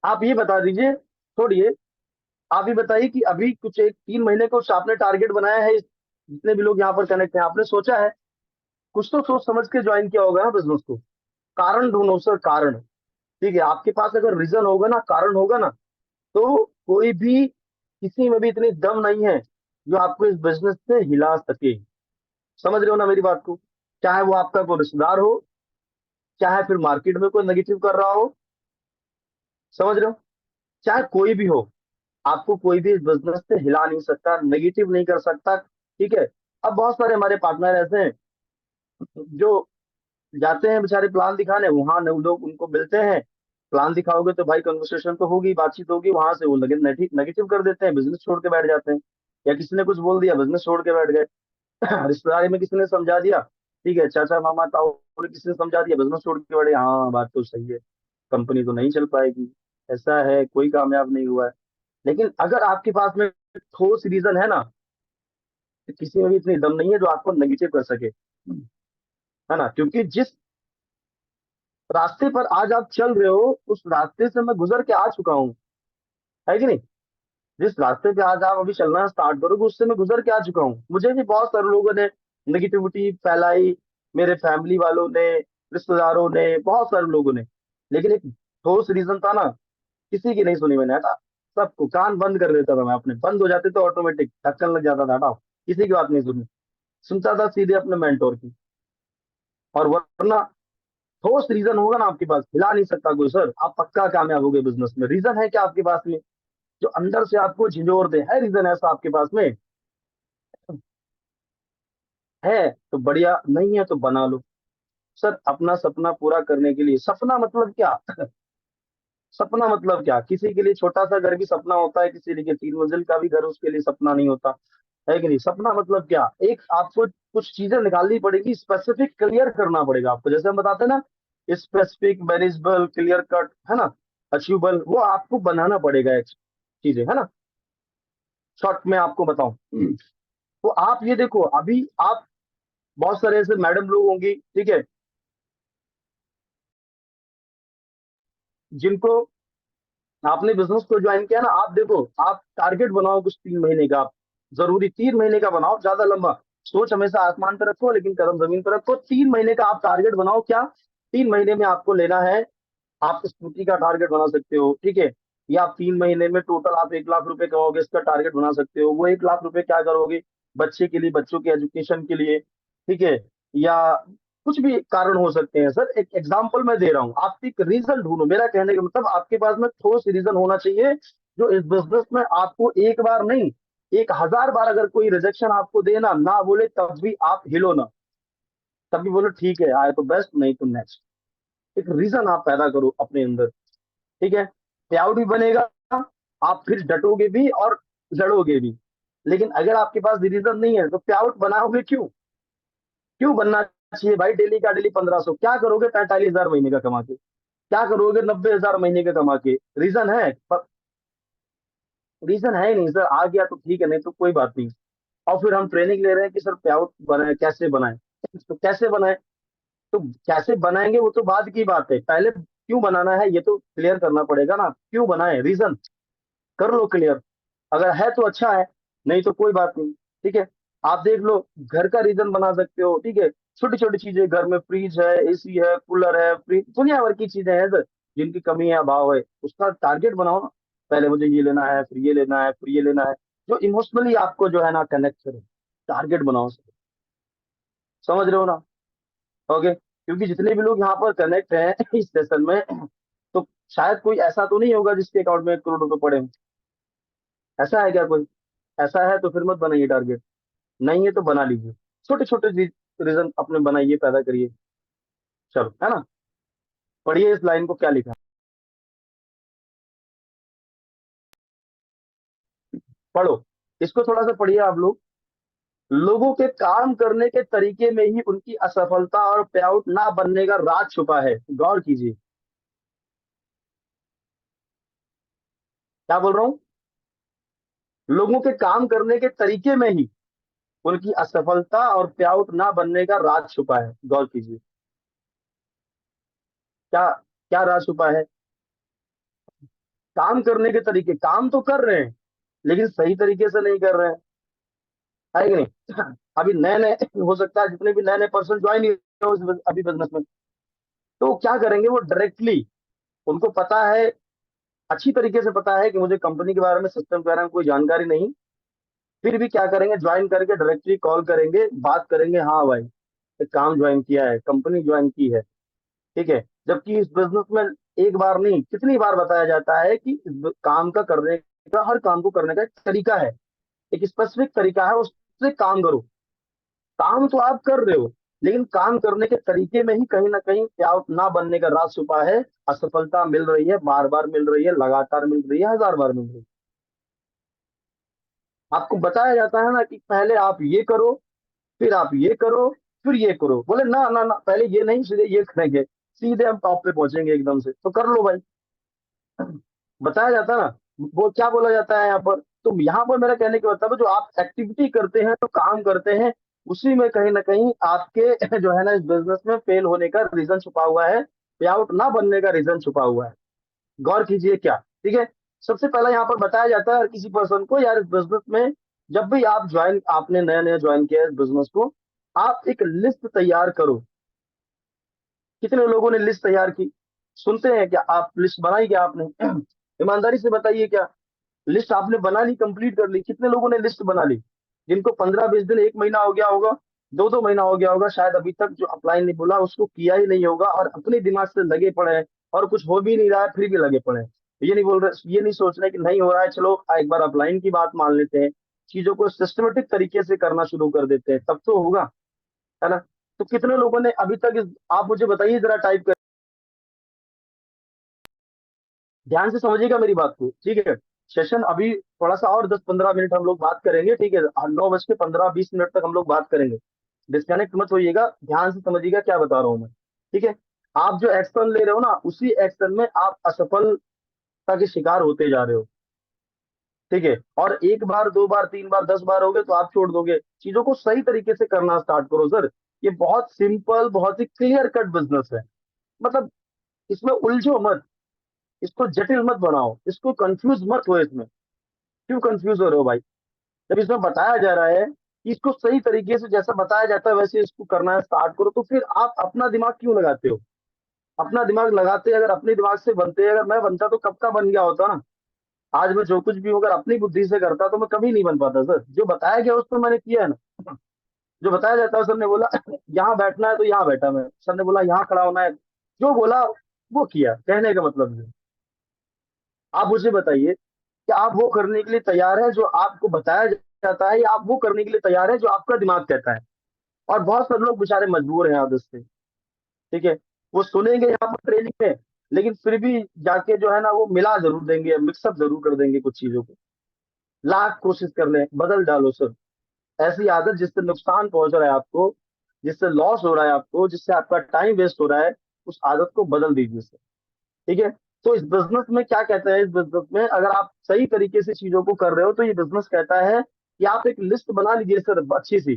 Speaker 1: आप ये बता दीजिए, छोड़िए। आप ही बताइए कि अभी कुछ एक 3 महीने का कुछ आपने टारगेट बनाया है? जितने भी लोग यहाँ पर कनेक्ट हैं, आपने सोचा है? कुछ तो सोच समझ के ज्वाइन किया होगा ना बिजनेस को। कारण ढूंढो सर, कारण। ठीक है, आपके पास अगर रीजन होगा ना, कारण होगा ना, तो कोई भी, किसी में भी इतनी दम नहीं है जो आपको इस बिजनेस से हिला सके। समझ रहे हो ना मेरी बात को? चाहे वो आपका कोई रिश्तेदार हो, चाहे फिर मार्केट में कोई नेगेटिव कर रहा हो, समझ रहे हो, चाहे कोई भी हो, आपको कोई भी इस बिजनेस से हिला नहीं सकता, नेगेटिव नहीं कर सकता। ठीक है। अब बहुत सारे हमारे पार्टनर ऐसे हैं जो जाते हैं बेचारे प्लान दिखाने, वहां लोग उनको मिलते हैं, प्लान दिखाओगे तो भाई कन्वर्सेशन तो होगी, बातचीत होगी, वहां से वो नेगेटिव कर देते हैं, बिजनेस छोड़ के बैठ जाते हैं। या किसी ने कुछ बोल दिया, बिजनेस छोड़ के बैठ गए। रिश्तेदारी में किसी ने समझा दिया, ठीक है, चाचा मामा ताऊ ने किसी ने समझा दिया, बिजनेस छोड़ के बैठे, हाँ बात तो सही है, कंपनी तो नहीं चल पाएगी, ऐसा है, कोई कामयाब नहीं हुआ है। लेकिन अगर आपके पास में ठोस रीजन है ना, तो किसी में भी इतनी दम नहीं है जो आपको नेगेटिव कर सके, है ना? क्योंकि जिस रास्ते पर आज आप चल रहे हो, उस रास्ते से मैं गुजर के आ चुका हूँ, है कि नहीं? जिस रास्ते पे आज आप अभी चलना स्टार्ट करोगे, उससे मैं गुजर के आ चुका हूँ। मुझे भी बहुत सारे लोगों ने नेगेटिविटी फैलाई, मेरे फैमिली वालों ने, रिश्तेदारों ने, बहुत सारे लोगों ने, लेकिन एक ठोस रीजन था ना, किसी की नहीं सुनी मैंने था। सबको कान बंद कर देता था मैं, अपने बंद हो जाते तो ऑटोमेटिक ढक्कन लग जाता था, हटाओ, किसी की बात नहीं सुनी, सुनता था सीधे अपने मेंटोर की। और वरना ठोस रीजन होगा ना आपके पास, हिला नहीं सकता कोई सर, आप पक्का कामयाब होगे बिजनेस में। रीजन है क्या आपके पास में जो अंदर से आपको झिंझोर दे? है रीजन ऐसा आपके पास में? है तो बढ़िया, नहीं है तो बना लो। सर अपना सपना पूरा करने के लिए, सपना मतलब क्या? सपना मतलब क्या? किसी के लिए छोटा सा घर भी सपना होता है, किसी के 3 मंजिल का भी घर उसके लिए सपना नहीं होता, है कि नहीं? सपना मतलब क्या? एक आपको कुछ चीजें निकालनी पड़ेगी, स्पेसिफिक क्लियर करना पड़ेगा आपको, जैसे हम बताते हैं ना, स्पेसिफिक, मैनेजेबल, क्लियर कट, है ना, अचीवेबल, वो आपको बनाना पड़ेगा एक चीजें, है ना। शॉर्ट में आपको बताऊं, तो आप ये देखो, अभी आप, बहुत सारे ऐसे मैडम लोग होंगी, ठीक है, जिनको आपने बिजनेस को ज्वाइन किया ना, आप देखो, आप टारगेट बनाओ कुछ 3 महीने का, आप जरूरी 3 महीने का बनाओ, ज्यादा लंबा सोच हमेशा आसमान पे रखो लेकिन कदम जमीन पे रखो। 3 महीने का आप टारगेट बनाओ। क्या 3 महीने में आपको लेना है? आप स्कूटी का टारगेट बना सकते हो, ठीक है, या आप 3 महीने में टोटल आप 1 लाख रुपए कमाओगे, इसका टारगेट बना सकते हो। वो 1 लाख रुपए क्या करोगे? बच्चे के लिए, बच्चों के एजुकेशन के लिए, ठीक है, या कुछ भी कारण हो सकते हैं सर, एक एग्जाम्पल मैं दे रहा हूँ। आप एक रीजन ढूंढो, मेरा कहने का मतलब आपके पास में ठोस रीजन होना चाहिए, जो इस बिजनेस में आपको एक बार नहीं, 1,000 बार अगर कोई रिजेक्शन आपको देना ना बोले, तब भी आप हिलो ना, तब भी बोलो ठीक है, आए तो बेस्ट, नहीं तो नेक्स्ट। एक रीजन आप पैदा करो अपने अंदर, ठीक है, पे भी बनेगा, आप फिर डटोगे भी और लड़ोगे भी। लेकिन अगर आपके पास रीजन नहीं है तो पे आउट बनाओगे क्यों? क्यों बनना चाहिए भाई? डेली का डेली 1500 क्या करोगे? 45,000 महीने का कमा के क्या करोगे? 90,000 महीने का कमा के? रीजन है? पर रीजन है ही नहीं सर, आ गया तो ठीक है, नहीं तो कोई बात नहीं। और फिर हम ट्रेनिंग ले रहे हैं कि सर पे आउट बनाए, कैसे बनाए? तो कैसे बनाए? तो कैसे बनाएंगे वो तो बाद की बात है, पहले क्यों बनाना है ये तो क्लियर करना पड़ेगा ना, क्यों बनाए, रीजन कर लो क्लियर। अगर है तो अच्छा है, नहीं तो कोई बात नहीं, ठीक है। आप देख लो, घर का रीजन बना सकते हो, ठीक है, छोटी छोटी चीजें घर में, फ्रिज है, एसी है, कूलर है, फ्रिज, दुनिया भर की चीजें हैं सर, जिनकी कमी है, अभाव है, उसका टारगेट बनाओ ना। पहले मुझे ये लेना है, फिर ये लेना है, फिर ये लेना है, जो इमोशनली आपको जो है ना कनेक्ट करे, टारगेट बनाओ सर। समझ रहे हो ना? ओके, क्योंकि जितने भी लोग यहाँ पर कनेक्ट हैं इस सेशन में, तो शायद कोई ऐसा तो नहीं होगा जिसके अकाउंट में 1 करोड़ रुपए पड़े हों। ऐसा है क्या कोई? ऐसा है तो फिर मत बनाइए टारगेट, नहीं है तो बना लीजिए, छोटे छोटे रीजन अपने बनाइए, पैदा करिए। चलो, है ना? पढ़िए इस लाइन को, क्या लिखा है, पढ़ो, इसको थोड़ा सा पढ़िए आप लोग। लोगों के काम करने के तरीके में ही उनकी असफलता और पे आउट ना बनने का राज छुपा है। गौर कीजिए, क्या बोल रहा हूँ? लोगों के काम करने के तरीके में ही उनकी असफलता और पे आउट ना बनने का राज छुपा है। गौर कीजिए, क्या क्या राज छुपा है? काम करने के तरीके, काम तो कर रहे हैं लेकिन सही तरीके से नहीं कर रहे हैं, है कि नहीं? अभी नए नए, हो सकता है जितने भी नए नए पर्सन ज्वाइन हो अभी बिजनेस में, तो क्या करेंगे वो डायरेक्टली, उनको पता है, अच्छी तरीके से पता है कि मुझे कंपनी के बारे में, सिस्टम के बारे में कोई जानकारी नहीं, फिर भी क्या करेंगे, ज्वाइन करके डायरेक्टली कॉल करेंगे, बात करेंगे, हाँ भाई एक काम ज्वाइन किया है, कंपनी ज्वाइन की है। ठीक है, जबकि इस बिजनेस में एक बार नहीं कितनी बार बताया जाता है कि इस काम का करने का, हर काम को करने का एक तरीका है, एक स्पेसिफिक तरीका है, उससे काम करो। काम तो आप कर रहे हो, लेकिन काम करने के तरीके में ही कहीं ना कहीं क्या ना बनने का राज छुपा है। असफलता मिल रही है, बार बार मिल रही है, लगातार मिल रही है, हजार बार मिल रही है। आपको बताया जाता है ना कि पहले आप ये करो, फिर आप ये करो, फिर ये करो, बोले ना ना ना, पहले ये नहीं, सीधे ये करेंगे, सीधे हम टॉप पे पहुंचेंगे एकदम से, तो कर लो भाई। बताया जाता है ना, वो क्या बोला जाता है यहाँ पर। तो यहाँ पर मेरा कहने का मतलब है, जो आप एक्टिविटी करते हैं, जो काम करते हैं, उसी में कहीं ना कहीं आपके जो है ना, इस बिजनेस में फेल होने का रीजन छुपा हुआ है, पे आउट ना बनने का रीजन छुपा हुआ है। गौर कीजिए क्या। ठीक है, सबसे पहला यहाँ पर बताया जाता है हर किसी पर्सन को, यार इस बिजनेस में जब भी आप ज्वाइन, आपने नया नया ज्वाइन किया है इस बिजनेस को, आप एक लिस्ट तैयार करो। कितने लोगों ने लिस्ट तैयार की, सुनते हैं क्या, आप लिस्ट बनाई क्या आपने? ईमानदारी से बताइए, क्या लिस्ट आपने बना ली, कंप्लीट कर ली? कितने लोगों ने लिस्ट बना ली? जिनको 15-20 दिन, एक महीना हो गया होगा, 2-2 महीना हो गया होगा, शायद अभी तक जो अप्लाई नहीं बोला उसको किया ही नहीं होगा, और अपने दिमाग से लगे पड़े हैं, और कुछ हो भी नहीं रहा है फिर भी लगे पड़े हैं। ये नहीं बोल रहे, ये नहीं सोच रहे कि नहीं हो रहा है, चलो एक बार अपलाइन की बात मान लेते हैं, चीजों को सिस्टमेटिक तरीके से करना शुरू कर देते हैं, तब तो होगा, है ना? तो कितने लोगों ने अभी तक आप मुझे बताइए जरा, टाइप कर, ध्यान से समझिएगा मेरी बात को, ठीक है? सेशन अभी थोड़ा सा और 10-15 मिनट हम लोग बात करेंगे, ठीक है? 9:15-20 मिनट तक हम लोग बात करेंगे। डिस्कनेक्ट मत होइएगा, ध्यान से समझिएगा क्या बता रहा हूं मैं। ठीक है, आप जो एक्शन ले रहे हो ना, उसी एक्शन में आप असफलता के शिकार होते जा रहे हो। ठीक है, और एक बार, दो बार, तीन बार, 10 बार हो गए तो आप छोड़ दोगे। चीजों को सही तरीके से करना स्टार्ट करो सर। ये बहुत सिंपल, बहुत ही क्लियर कट बिजनेस है। मतलब इसमें उलझो मत, इसको जटिल मत बनाओ, इसको कंफ्यूज मत हो इसमें। क्यों कंफ्यूज हो रहे हो भाई? जब इसमें बताया जा रहा है कि इसको सही तरीके से, जैसा बताया जाता है वैसे इसको करना है, स्टार्ट करो, तो फिर आप अपना दिमाग क्यों लगाते हो? अपना दिमाग लगाते, अगर अपने दिमाग से बनते, अगर मैं बनता तो कब का बन गया होता ना। आज मैं जो कुछ भी हूं, अगर अपनी बुद्धि से करता तो मैं कभी नहीं बन पाता सर। जो बताया गया उसको मैंने किया है ना। जो बताया जाता है, सर ने बोला यहाँ बैठना है तो यहाँ बैठा मैं, सर ने बोला यहाँ खड़ा होना है, जो बोला वो किया, कहने का मतलब है। आप मुझे बताइए कि आप वो करने के लिए तैयार है जो आपको बताया जाता है, या आप वो करने के लिए तैयार है जो आपका दिमाग कहता है? और बहुत सारे लोग बेचारे मजबूर हैं आदत से। ठीक है, वो सुनेंगे यहाँ पर ट्रेनिंग में, लेकिन फिर भी जाके जो है ना, वो मिला जरूर देंगे, मिक्सअप जरूर कर देंगे कुछ चीजों को। लाख कोशिश कर लें, बदल डालो सर। ऐसी आदत जिससे नुकसान पहुंच रहा है आपको, जिससे लॉस हो रहा है आपको, जिससे आपका टाइम वेस्ट हो रहा है, उस आदत को बदल दीजिए सर। ठीक है, तो इस बिजनेस में क्या कहता है, इस बिजनेस में अगर आप सही तरीके से चीजों को कर रहे हो, तो ये बिजनेस कहता है कि आप एक लिस्ट बना लीजिए सर, अच्छी सी।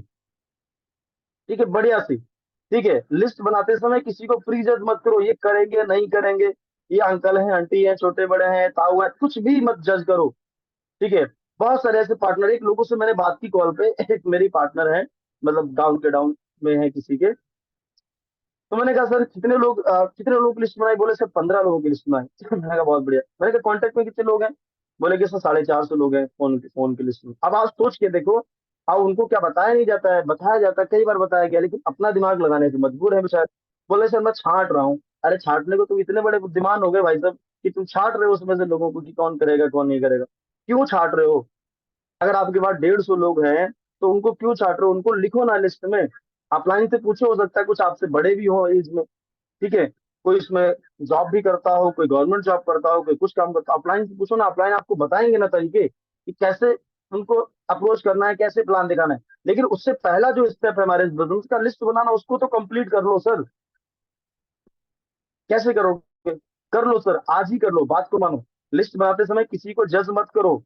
Speaker 1: ठीक है, बढ़िया सी। ठीक है, लिस्ट बनाते समय किसी को प्री जज मत करो, ये करेंगे नहीं करेंगे, ये अंकल हैं, आंटी हैं, छोटे बड़े हैं, ताऊ हैं, कुछ भी मत जज करो। ठीक है, बहुत सारे ऐसे पार्टनर, एक लोगों से मैंने बात की कॉल पे, एक मेरी पार्टनर है, मतलब डाउन के डाउन में है किसी के। तो मैंने कहा सर कितने लोगों की लिस्ट बनाई? बोले सर 15 लोगों की लिस्ट बनाई। मैंने कहा बहुत बढ़िया। मैंने कहा कांटेक्ट में कितने लोग हैं? बोले कि सर 450 लोग हैं फोन की लिस्ट में। अब आप सोच के देखो, अब उनको क्या बताया नहीं जाता है? बताया जाता है, कई बार बताया गया, लेकिन अपना दिमाग लगाने से मजबूर है बेचारे। बोले सर मैं छांट रहा हूँ। अरे छांटने को तुम इतने बड़े बुद्धिमान हो गए भाई साहब कि तुम छांट रहे हो उसमें से लोगों को कि कौन करेगा कौन नहीं करेगा। क्यों छांट रहे हो? अगर आपके पास 150 लोग हैं तो उनको क्यों छांट रहे हो? उनको लिखो ना लिस्ट में। अपलाइन से पूछो, हो सकता है कुछ आपसे बड़े भी हो एज में। ठीक है, कोई इसमें जॉब भी करता हो, कोई गवर्नमेंट जॉब करता हो, कोई कुछ काम करता हो, अपलाइन से पूछो ना, अपलाइन आपको बताएंगे ना तरीके कि कैसे उनको अप्रोच करना है, कैसे प्लान दिखाना है। लेकिन उससे पहला जो स्टेप है हमारे बिजनेस का, लिस्ट बनाना, उसको तो कंप्लीट कर लो सर। कैसे करोगे? कर लो सर, आज ही कर लो, बात को मानो। लिस्ट बनाते समय किसी को जज मत करो।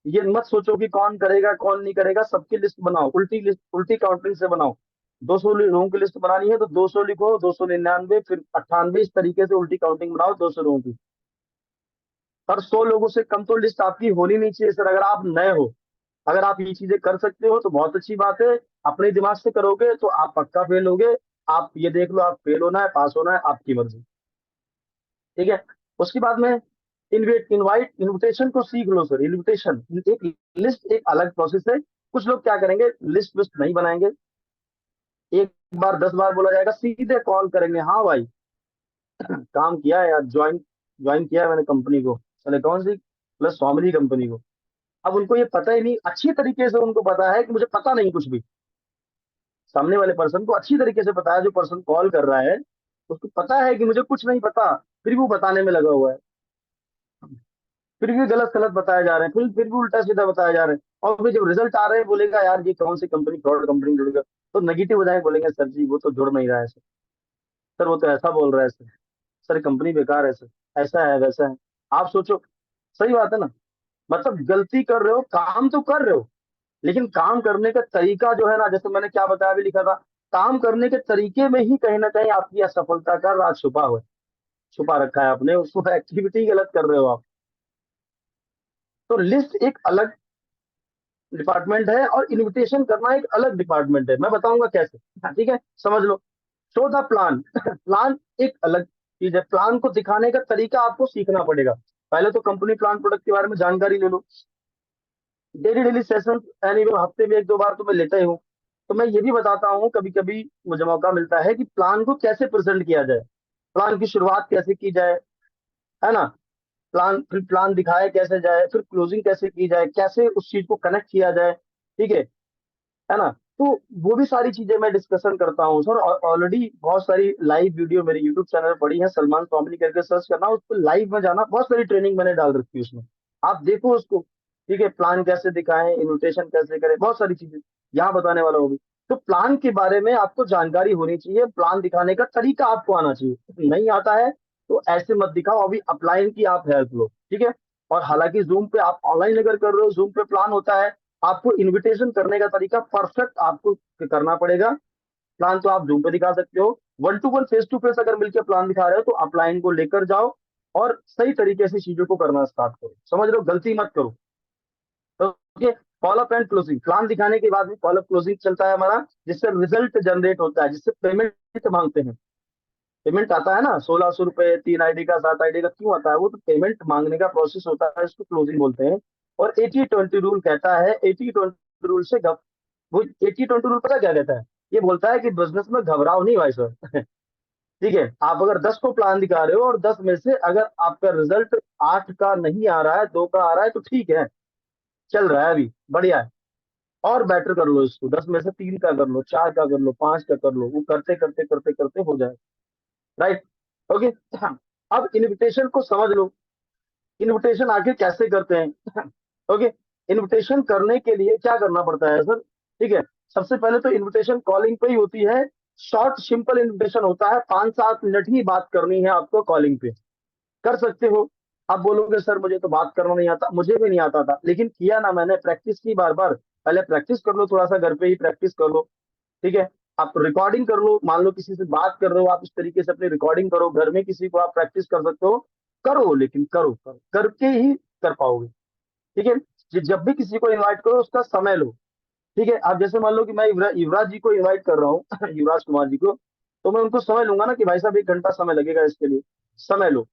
Speaker 1: ये मत सोचो कि कौन करेगा कौन नहीं करेगा, सबकी लिस्ट बनाओ, उल्टी लिस्ट, उल्टी काउंटिंग से बनाओ। 200 लोगों की लिस्ट बनानी है तो 200 लिखो, 299, फिर 98, इस तरीके से उल्टी काउंटिंग बनाओ 200 लोगों की। और 100 लोगों से कम तो लिस्ट आपकी होनी नहीं चाहिए सर, अगर आप नए हो। अगर आप ये चीजें कर सकते हो तो बहुत अच्छी बात है, अपने दिमाग से करोगे तो आप पक्का फेल होगे। आप ये देख लो, आप फेल होना है पास होना है आपकी मर्जी। ठीक है। उसके बाद में इनविटेशन को सीख लो सर। इनविटेशन एक लिस्ट, एक अलग प्रोसेस है। कुछ लोग क्या करेंगे, लिस्ट विस्ट नहीं बनाएंगे, एक बार 10 बार बोला जाएगा सीधे कॉल करेंगे, हाँ भाई काम किया है यार, ज्वाइन ज्वाइन किया है मैंने कंपनी को। चले कौन सी, प्लस स्वामिनी कंपनी को। अब उनको ये पता ही नहीं, अच्छी तरीके से उनको पता है कि मुझे पता नहीं कुछ भी। सामने वाले पर्सन को अच्छी तरीके से पता है, जो पर्सन कॉल कर रहा है उसको पता है कि मुझे कुछ नहीं पता, फिर भी वो बताने में लगा हुआ है। फिर भी गलत गलत बताए जा रहे हैं, फिर भी उल्टा सीधा बताया जा रहे हैं। और फिर जब रिजल्ट आ रहे हैं बोलेगा यार ये कौन सी कंपनी, फ्रॉड कंपनी जुड़ गया। तो नेगेटिव हो जाए, बोलेंगे सर जी वो तो जुड़ नहीं रहा है सर, सर वो तो ऐसा बोल रहा है सर, सर कंपनी बेकार है सर, ऐसा है वैसा है। आप सोचो, सही बात है ना। मतलब गलती कर रहे हो, काम तो कर रहे हो, लेकिन काम करने का तरीका जो है ना, जैसे मैंने क्या बताया अभी लिखा था, काम करने के तरीके में ही कहीं ना कहीं आपकी असफलता का राज छुपा हुआ है, छुपा रखा है आपने, उसको एक्टिविटी गलत कर रहे हो आप। तो लिस्ट एक अलग डिपार्टमेंट है और इनविटेशन करना एक अलग डिपार्टमेंट है, मैं बताऊंगा कैसे। हाँ, ठीक है, समझ लो। शो द प्लान प्लान एक अलग चीज है, प्लान को दिखाने का तरीका आपको सीखना पड़ेगा। पहले तो कंपनी प्लान प्रोडक्ट के बारे में जानकारी ले लो। डेली डेली सेशन, यानी हफ्ते में 1-2 बार तो मैं लेता ही हूँ। तो मैं ये भी बताता हूँ, कभी कभी मुझे मौका मिलता है कि प्लान को कैसे प्रेजेंट किया जाए, प्लान की शुरुआत कैसे की जाए, है ना। प्लान, फिर प्लान दिखाया कैसे जाए, फिर क्लोजिंग कैसे की जाए, कैसे उस चीज को कनेक्ट किया जाए। ठीक है ना। तो वो भी सारी चीजें मैं डिस्कशन करता हूँ सर। ऑलरेडी बहुत सारी लाइव वीडियो मेरे यूट्यूब चैनल पर पड़ी है, सलमान स्वामी करके सर्च करना, उस पर लाइव में जाना, बहुत सारी ट्रेनिंग मैंने डाल रखी है उसमें, आप देखो उसको। ठीक है, प्लान कैसे दिखाएं, इन्विटेशन कैसे करें, बहुत सारी चीजें यहाँ बताने वाला हूँ भी। तो प्लान के बारे में आपको जानकारी होनी चाहिए, प्लान दिखाने का तरीका आपको आना चाहिए। नहीं आता है तो ऐसे मत दिखाओ, अभी अपलाइन की आप हेल्प लो। ठीक है। और हालांकि जूम पे आप ऑनलाइन अगर कर रहे हो, जूम पे प्लान होता है, आपको इनविटेशन करने का तरीका परफेक्ट आपको करना पड़ेगा। प्लान तो आप जूम पे दिखा सकते हो, one to one face to face अगर मिलकर प्लान दिखा रहे हो तो अपलाइन को लेकर जाओ और सही तरीके से चीजों को करना स्टार्ट करो। समझ लो, गलती मत करो। Okay. Follow up and closing, plan दिखाने के बाद में फॉलोअप क्लोजिंग चलता है हमारा, जिससे रिजल्ट जनरेट होता है, जिससे पेमेंट मांगते हैं। पेमेंट आता है ना, 1600 रुपए 3 आईडी का, 7 आईडी का, क्यों आता है? वो तो पेमेंट मांगने का प्रोसेस होता है, इसको क्लोजिंग बोलते हैं। और 80-20 रूल कहता है, 80-20 रूल से वो 80-20 रूल पता क्या कहता है? ये बोलता है कि बिजनेस में घबराओ नहीं भाई साहब। ठीक है, आप अगर 10 को प्लान दिखा रहे हो और 10 में से अगर आपका रिजल्ट 8 का नहीं आ रहा है, 2 का आ रहा है, तो ठीक है, चल रहा है अभी, बढ़िया है। और बेटर कर लो इसको, 10 में से 3 का कर लो, 4 का कर लो, 5 का कर लो, वो करते करते करते करते हो जाए। राइट। ओके। हाँ, अब इनविटेशन को समझ लो, इनविटेशन आखिर कैसे करते हैं। ओके। इनविटेशन करने के लिए क्या करना पड़ता है सर? ठीक है, सबसे पहले तो इनविटेशन कॉलिंग पे ही होती है। शॉर्ट सिंपल इनविटेशन होता है, 5-7 मिनट ही बात करनी है आपको कॉलिंग पे, कर सकते हो। आप बोलोगे सर मुझे तो बात करना नहीं आता, मुझे भी नहीं आता था, लेकिन किया ना मैंने, प्रैक्टिस की बार बार। पहले प्रैक्टिस कर लो, थोड़ा सा घर पे ही प्रैक्टिस कर लो। ठीक है। आप रिकॉर्डिंग कर लो, मान लो किसी से बात कर रहे हो, आप इस तरीके से अपनी रिकॉर्डिंग करो, घर में किसी को आप प्रैक्टिस कर सकते हो। करो, लेकिन करो करो करके ही कर पाओगे। ठीक है। जब भी किसी को इनवाइट करो उसका समय लो। ठीक है। आप जैसे मान लो कि मैं युवराज जी को इनवाइट कर रहा हूँ युवराज कुमार जी को, तो मैं उनको समय लूंगा ना कि भाई साहब 1 घंटा समय लगेगा इसके लिए, समय लो।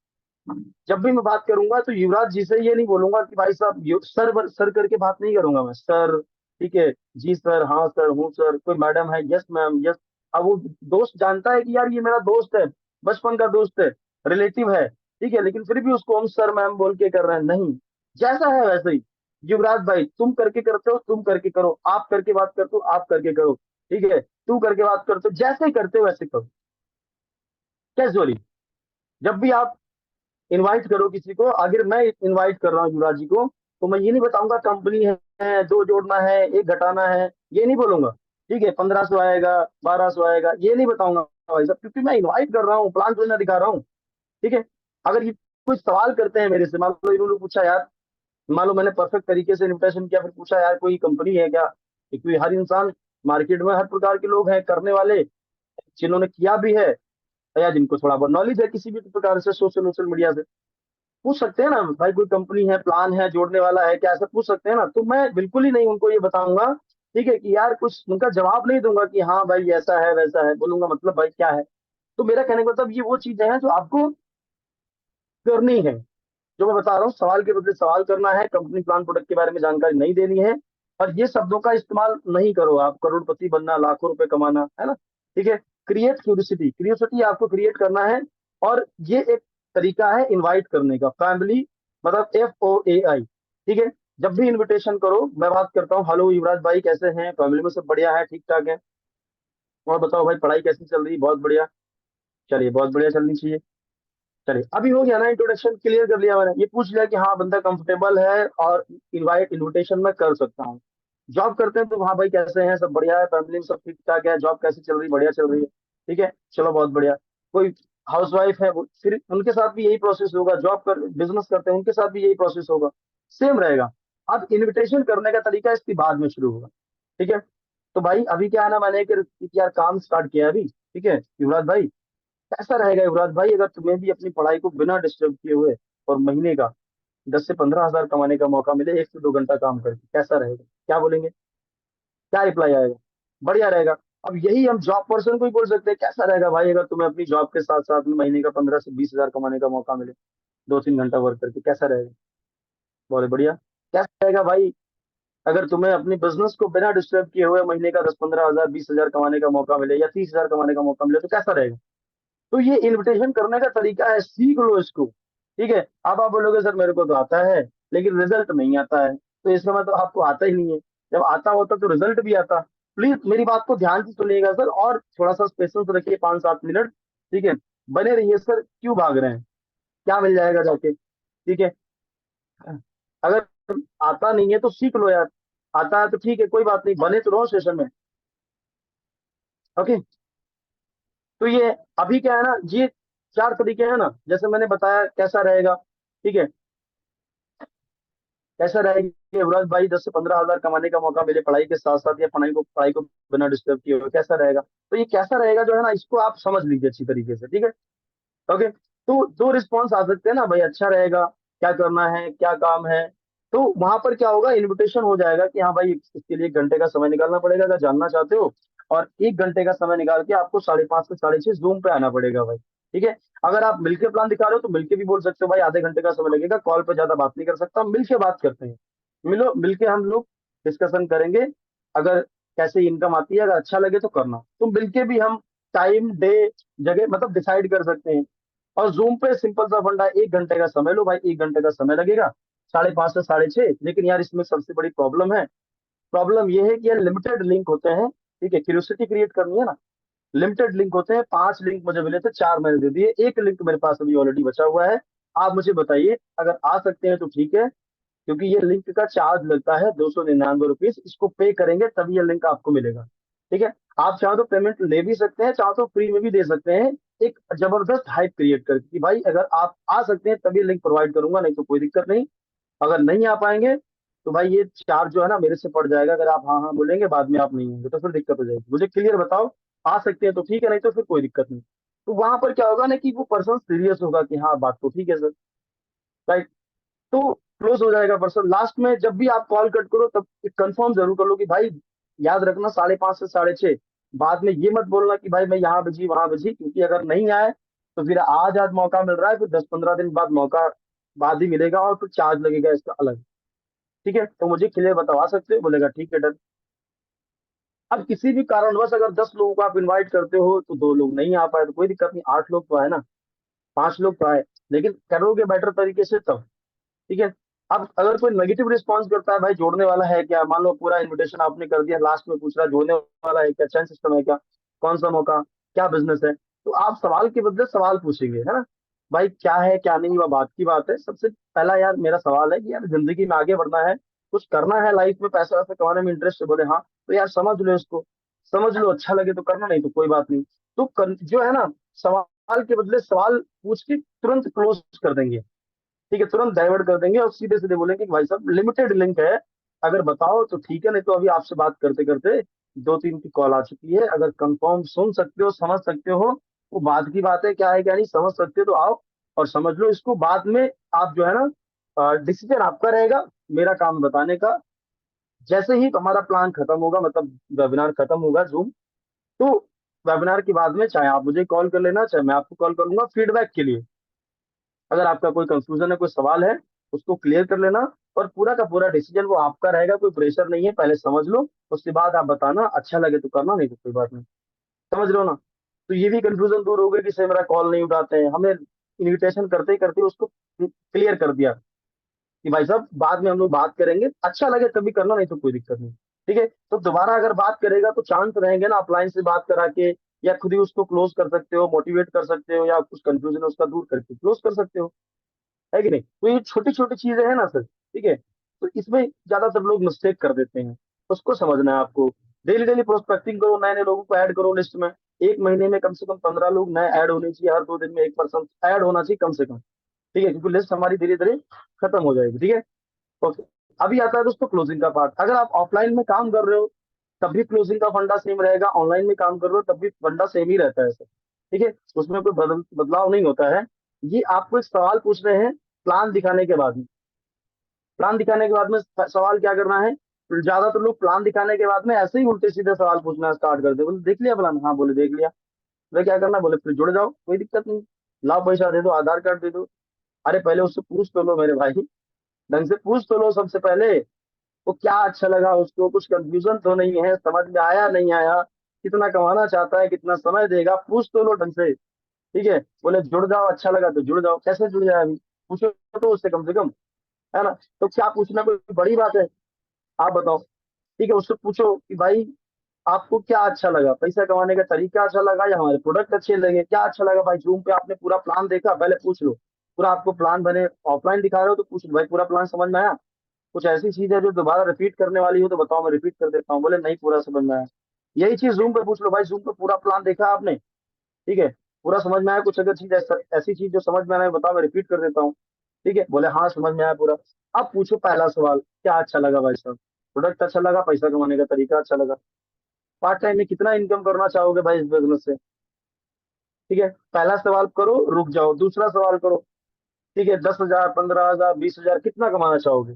Speaker 1: जब भी मैं बात करूंगा तो युवराज जी से ये नहीं बोलूंगा कि भाई साहब सर सर करके बात नहीं करूंगा मैं, सर। ठीक है, जी सर, हाँ सर, हूँ सर, कोई मैडम है, यस मैम, यस। अब वो दोस्त जानता है कि यार ये मेरा दोस्त है, बचपन का दोस्त है, रिलेटिव है। ठीक है, लेकिन फिर भी उसको हम सर मैम बोल के कर रहे हैं, नहीं। जैसा है वैसे ही। युवराज भाई तुम करके करते हो तुम करके करो, आप करके बात करते हो आप करके करो। ठीक है, तू करके बात करते हो, जैसे ही करते हो वैसे करो, कैजुअली। जब भी आप इनवाइट करो किसी को, अगर मैं इनवाइट कर रहा हूँ युवराज जी को, तो मैं ये नहीं बताऊंगा कंपनी है, 2 जोड़ना है, 1 घटाना है, ये नहीं बोलूंगा। ठीक है, 1500 आएगा, 1200 आएगा, ये नहीं बताऊंगा भाई साहब, क्योंकि मैं इनवाइट कर रहा हूँ, प्लान तो ना दिखा रहा हूँ। ठीक है। अगर ये कुछ सवाल करते हैं मेरे से, मान लो इन्होंने पूछा यार, मान लो मैंने परफेक्ट तरीके से इन्विटेशन किया, फिर पूछा यार कोई कंपनी है क्या, क्योंकि हर इंसान, मार्केट में हर प्रकार के लोग हैं करने वाले, जिन्होंने किया भी है या जिनको थोड़ा बहुत नॉलेज है किसी भी प्रकार से, सोशल सोशल मीडिया से पूछ सकते हैं ना भाई, कोई कंपनी है, प्लान है, जोड़ने वाला है क्या, ऐसा पूछ सकते हैं ना। तो मैं बिल्कुल ही नहीं उनको ये बताऊंगा ठीक है, कि यार कुछ उनका जवाब नहीं दूंगा कि हाँ भाई ऐसा है वैसा है, बोलूंगा मतलब भाई क्या है। तो मेरा कहने का मतलब ये वो चीजें हैं जो आपको करनी है, जो मैं बता रहा हूँ, सवाल के बदले सवाल करना है, कंपनी प्लान प्रोडक्ट के बारे में जानकारी नहीं देनी है। और ये शब्दों का इस्तेमाल नहीं करो, आप करोड़पति बनना, लाखों रुपए कमाना है ना। ठीक है, क्रिएट क्यूरियोसिटी, क्यूरियोसिटी आपको क्रिएट करना है। और ये एक तरीका है इनवाइट करने का, फैमिली, मतलब FOAI। ठीक है, जब भी इनविटेशन करो, मैं बात करता हूँ, हेलो युवराज भाई कैसे हैं, फैमिली में सब बढ़िया है, ठीक ठाक है, और बताओ भाई पढ़ाई कैसी चल रही है, बहुत बढ़िया, चलिए बहुत बढ़िया चलनी चाहिए। चलिए अभी हो गया ना, इंट्रोडक्शन क्लियर कर लिया मैंने, ये पूछ लिया कि हाँ बंदा कंफर्टेबल है और इनविटेशन मैं कर सकता हूँ। जॉब करते हैं तो हाँ भाई कैसे हैं, सब बढ़िया है, फैमिली में सब ठीक ठाक है, जॉब कैसी चल रही, बढ़िया चल रही है, ठीक है, चलो बहुत बढ़िया। कोई हाउस वाइफ है फिर उनके साथ भी यही प्रोसेस होगा, जॉब कर बिजनेस करते हैं उनके साथ भी यही प्रोसेस होगा, सेम रहेगा। अब इनविटेशन करने का तरीका इसके बाद में शुरू होगा। ठीक है, तो भाई अभी क्या है ना, मैंने एक यार काम स्टार्ट किया है अभी, ठीक है युवराज भाई, कैसा रहेगा युवराज भाई अगर तुम्हें भी अपनी पढ़ाई को बिना डिस्टर्ब किए हुए और महीने का 10 से 15 हजार कमाने का मौका मिले, 1 से 2 घंटा काम करके, कैसा रहेगा, क्या बोलेंगे, क्या रिप्लाई आएगा, बढ़िया रहेगा। अब यही हम जॉब पर्सन को ही बोल सकते हैं, कैसा रहेगा भाई अगर तुम्हें अपनी जॉब के साथ साथ में महीने का 15 से 20 हजार कमाने का मौका मिले, 2-3 घंटा वर्क करके, कैसा रहेगा, बहुत बढ़िया। कैसा रहेगा भाई अगर तुम्हें अपनी बिजनेस को बिना डिस्टर्ब किए हुए महीने का 10-15 हजार 20 हजार कमाने का मौका मिले या 30 हजार कमाने का मौका मिले, तो कैसा रहेगा। तो ये इनविटेशन करने का तरीका है, सीख लो इसको। ठीक है, अब आप बोलोगे सर मेरे को तो आता है लेकिन रिजल्ट नहीं आता है, तो इसका मतलब आपको आता ही नहीं है। जब आता होता तो रिजल्ट भी आता। प्लीज मेरी बात को ध्यान से सुनिएगा सर, और थोड़ा सा पेशेंस रखिए, 5-7 मिनट। ठीक है, बने रहिए सर, क्यों भाग रहे हैं, क्या मिल जाएगा जाके। ठीक है, अगर आता नहीं है तो सीख लो यार, आता है तो ठीक है कोई बात नहीं, बने तो रहो सेशन में। ओके, तो ये अभी क्या है ना, ये 4 तरीके हैं ना, जैसे मैंने बताया कैसा रहेगा। ठीक है, कैसा रहेगा युवराज भाई, 10 से 15 हजार कमाने का मौका मिले पढ़ाई के साथ साथ, या पढ़ाई को बिना डिस्टर्ब किए हुए, कैसा रहेगा। तो ये कैसा रहेगा जो है ना, इसको आप समझ लीजिए अच्छी तरीके से। ठीक है, ओके, तो दो रिस्पॉन्स आ सकते हैं ना भाई, अच्छा रहेगा, क्या करना है, क्या काम है। तो वहां पर क्या होगा, इनविटेशन हो जाएगा कि हाँ भाई इसके लिए 1 घंटे का समय निकालना पड़ेगा अगर जानना चाहते हो, और 1 घंटे का समय निकाल के आपको 5:30 से 6:30 जूम पे आना पड़ेगा भाई। ठीक है, अगर आप मिलके प्लान दिखा रहे हो तो मिलके भी बोल सकते हो भाई, आधे घंटे का समय लगेगा, कॉल पे ज्यादा बात नहीं कर सकता, मिलके बात करते हैं, मिलो मिलके हम लोग डिस्कशन करेंगे। अगर कैसे इनकम आती है, अगर अच्छा लगे तो करना, तो मिलके भी हम टाइम डे जगह मतलब डिसाइड कर सकते हैं। और जूम पे सिंपल सा फंडा, 1 घंटे का समय लो भाई, 1 घंटे का समय लगेगा, 5:30 से 6:30। लेकिन यार इसमें सबसे बड़ी प्रॉब्लम है, प्रॉब्लम ये है कि यार लिमिटेड लिंक होते हैं। ठीक है, क्यूरियोसिटी क्रिएट करनी है ना, लिमिटेड लिंक होते हैं, 5 लिंक मुझे मिले थे, 4 मैंने दे दिए, एक लिंक मेरे पास अभी ऑलरेडी बचा हुआ है। आप मुझे बताइए, अगर आ सकते हैं तो ठीक है, क्योंकि ये लिंक का चार्ज लगता है 299 रुपीज, इसको पे करेंगे तभी ये लिंक आपको मिलेगा। ठीक है, आप चाहो तो पेमेंट ले भी सकते हैं, चाहो तो फ्री में भी दे सकते हैं, एक जबरदस्त हाइप क्रिएट करके कि भाई अगर आप आ सकते हैं तभी लिंक प्रोवाइड करूंगा, नहीं तो कोई दिक्कत नहीं। अगर नहीं आ पाएंगे तो भाई ये चार्ज जो है ना मेरे से पड़ जाएगा, अगर आप हाँ हाँ बोलेंगे बाद में आप नहीं होंगे तो फिर दिक्कत हो जाएगी, मुझे क्लियर बताओ। आ सकते हैं तो ठीक है, नहीं तो फिर कोई दिक्कत नहीं। तो वहां पर क्या होगा ना कि वो पर्सन सीरियस होगा कि हाँ बात तो ठीक है सर, राइट। तो क्लोज हो जाएगा पर्सन। लास्ट में जब भी आप कॉल कट करो तब कंफर्म जरूर कर लो कि भाई याद रखना 5:30 से 6:30। बाद में ये मत बोलना कि भाई मैं यहाँ बजी वहां बजी, क्योंकि अगर नहीं आए तो फिर आज मौका मिल रहा है, फिर 10-15 दिन बाद मौका बाद ही मिलेगा और फिर चार्ज लगेगा इसका अलग। ठीक है, तो मुझे क्लियर बता सकते हो, बोलेगा ठीक है डन। अब किसी भी कारणवश अगर 10 लोगों को आप इनवाइट करते हो तो 2 लोग नहीं आ पाए तो कोई दिक्कत नहीं, 8 लोग तो आए ना, 5 लोग तो आए, लेकिन करोगे बेटर तरीके से तब। ठीक है, अब अगर कोई नेगेटिव रिस्पॉन्स करता है, भाई जोड़ने वाला है क्या, मान लो पूरा इनविटेशन आपने कर दिया, लास्ट में पूछ रहा है जोड़ने वाला है क्या, चैन सिस्टम है क्या, कौन सा मौका, क्या बिजनेस है, तो आप सवाल के बदले सवाल पूछेंगे, है ना। भाई क्या है क्या नहीं, वह बात की बात है। सबसे पहला यार मेरा सवाल है कि यार जिंदगी में आगे बढ़ना है, कुछ करना है लाइफ में, पैसा वैसा कमाने में इंटरेस्ट है, बोले हाँ, तो यार समझ लो इसको, समझ लो, अच्छा लगे तो करना, नहीं तो कोई बात नहीं। तो जो है ना, सवाल के बदले सवाल पूछ के तुरंत क्लोज कर देंगे। ठीक है, तुरंत डाइवर्ट कर देंगे और सीधे सीधे बोलेंगे कि भाई साहब लिमिटेड लिंक है, अगर बताओ तो ठीक है, नहीं तो अभी आपसे बात करते करते 2-3 की कॉल आ चुकी है, अगर कंफर्म सुन सकते हो समझ सकते हो वो बात की बात है, क्या है क्या नहीं समझ सकते हो तो आओ और समझ लो इसको, बाद में आप जो है ना डिसीजन आपका रहेगा, मेरा काम बताने का, जैसे ही हमारा प्लान खत्म होगा, मतलब वेबिनार खत्म होगा जूम, तो वेबिनार के बाद में चाहे आप मुझे कॉल कर लेना, चाहे मैं आपको कॉल करूंगा फीडबैक के लिए। अगर आपका कोई कंफ्यूजन है, कोई सवाल है, उसको क्लियर कर लेना। और पूरा का पूरा डिसीजन वो आपका रहेगा, कोई प्रेशर नहीं है, पहले समझ लो, उसके बाद आप बताना, अच्छा लगे तो करना, नहीं तो कोई बात नहीं। समझ लो ना। तो ये भी कंफ्यूजन दूर हो गई कि सर मेरा कॉल नहीं उठाते हैं, हमने इनविटेशन करते ही करते उसको क्लियर कर दिया कि भाई साहब बाद में हम लोग बात करेंगे, अच्छा लगे तभी करना, नहीं तो कोई दिक्कत नहीं। ठीक है, तो दोबारा अगर बात करेगा तो चांस रहेंगे ना, अपलाइन से बात करा के या खुद ही उसको क्लोज कर सकते हो, मोटिवेट कर सकते हो, या कुछ कंफ्यूजन है उसका दूर करके क्लोज कर सकते हो, है कि नहीं। तो ये छोटी छोटी चीजें हैं ना सर, ठीक है। तो इसमें ज्यादातर लोग मिस्टेक कर देते हैं, उसको समझना है आपको। डेली डेली प्रोस्पेक्टिंग करो, नए नए लोगों को ऐड करो लिस्ट में। एक महीने में कम से कम 15 लोग नए ऐड होने चाहिए, हर 2 दिन में 1 पर्सन ऐड होना चाहिए कम से कम। ठीक है, क्योंकि लिस्ट हमारी धीरे धीरे खत्म हो जाएगी। ठीक है, ओके। अभी आता है दोस्तों क्लोजिंग का पार्ट। अगर आप ऑफलाइन में काम कर रहे हो तब भी क्लोजिंग का फंडा सेम रहेगा, ऑनलाइन में काम कर रहे हो तब भी फंडा सेम ही रहता है सर। ठीक है, उसमें कोई बदलाव नहीं होता है। ये आपको एक सवाल पूछ रहे हैं प्लान दिखाने के बाद में। प्लान दिखाने के बाद में सवाल क्या करना है। ज्यादातर लोग प्लान दिखाने के बाद में ऐसे ही उल्टे सीधे सवाल पूछना स्टार्ट कर दे, बोले देख लिया प्लान, हाँ बोले देख लिया। बोले क्या करना, बोले फिर जुड़ जाओ, कोई दिक्कत नहीं, लाओ पैसा दे दो, आधार कार्ड दे दो। अरे पहले उससे पूछ तो लो मेरे भाई, ढंग से पूछ तो लो सबसे पहले। वो क्या अच्छा लगा उसको, कुछ कंफ्यूजन तो नहीं है, समझ में आया नहीं आया, कितना कमाना चाहता है, कितना समय देगा, पूछ तो लो ढंग से। ठीक है, बोले जुड़ जाओ, अच्छा लगा तो जुड़ जाओ, कैसे जुड़ जाए अभी, पूछो तो उससे कम से कम, है ना। तो क्या पूछना कोई बड़ी बात है, आप बताओ। ठीक है, उससे पूछो कि भाई आपको क्या अच्छा लगा, पैसा कमाने का तरीका अच्छा लगा या हमारे प्रोडक्ट अच्छे लगे, क्या अच्छा लगा भाई। जूम पे आपने पूरा प्लान देखा, पहले पूछ लो। पूरा आपको प्लान बने, ऑफलाइन दिखा रहे हो तो पूछ लो भाई पूरा प्लान समझ में आया। कुछ ऐसी चीज है जो दोबारा रिपीट करने वाली हो तो बताओ, मैं रिपीट कर देता हूँ, बोले नहीं पूरा समझ में आया। यही चीज जूम पे पूछ लो भाई, जूम पे पूरा प्लान देखा आपने, ठीक है, पूरा समझ में आया। कुछ अगर चीज ऐसी चीज जो समझ में आना है बताओ, मैं रिपीट कर देता हूँ। ठीक है, बोले हाँ समझ में आया पूरा। अब पूछो पहला सवाल, क्या अच्छा लगा भाई साहब। प्रोडक्ट अच्छा लगा, पैसा कमाने का तरीका अच्छा लगा, पार्ट टाइम में कितना इनकम करना चाहोगे भाई इस बिजनेस से। ठीक है, पहला सवाल करो, रुक जाओ, दूसरा सवाल करो। ठीक है, 10,000, 15,000, 20,000 कितना कमाना चाहोगे।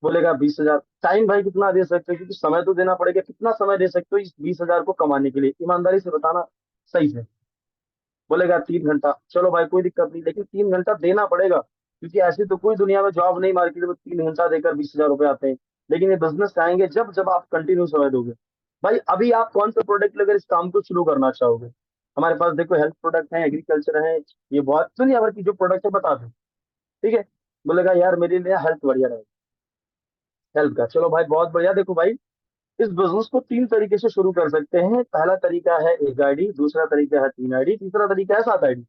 Speaker 1: बोलेगा 20,000। टाइम भाई कितना दे सकते हो, क्योंकि समय तो देना पड़ेगा, कितना समय दे सकते हो इस 20,000 को कमाने के लिए, ईमानदारी से बताना सही है। बोलेगा 3 घंटा, चलो भाई कोई दिक्कत नहीं, लेकिन 3 घंटा देना पड़ेगा, क्योंकि ऐसी तो कोई दुनिया में जॉब नहीं मार्केट में 3 घंटा देकर 20,000 रुपए आते हैं। लेकिन ये बिजनेस आएंगे जब जब आप कंटिन्यू समय दोगे। भाई अभी आप कौन सा प्रोडक्ट लेकर इस काम को शुरू करना चाहोगे। हमारे पास देखो हेल्थ प्रोडक्ट है, एग्रीकल्चर है, ये बहुत दुनिया भर की जो प्रोडक्ट है बता दो। ठीक है, बोलेगा यार मेरे लिए हेल्थ बढ़िया रहेगा, हेल्थ का, चलो भाई बहुत बढ़िया। देखो भाई इस बिजनेस को 3 तरीके से शुरू कर सकते हैं। पहला तरीका है 1 आईडी, दूसरा तरीका है 3 आईडी, तीसरा तरीका है 7 आईडी।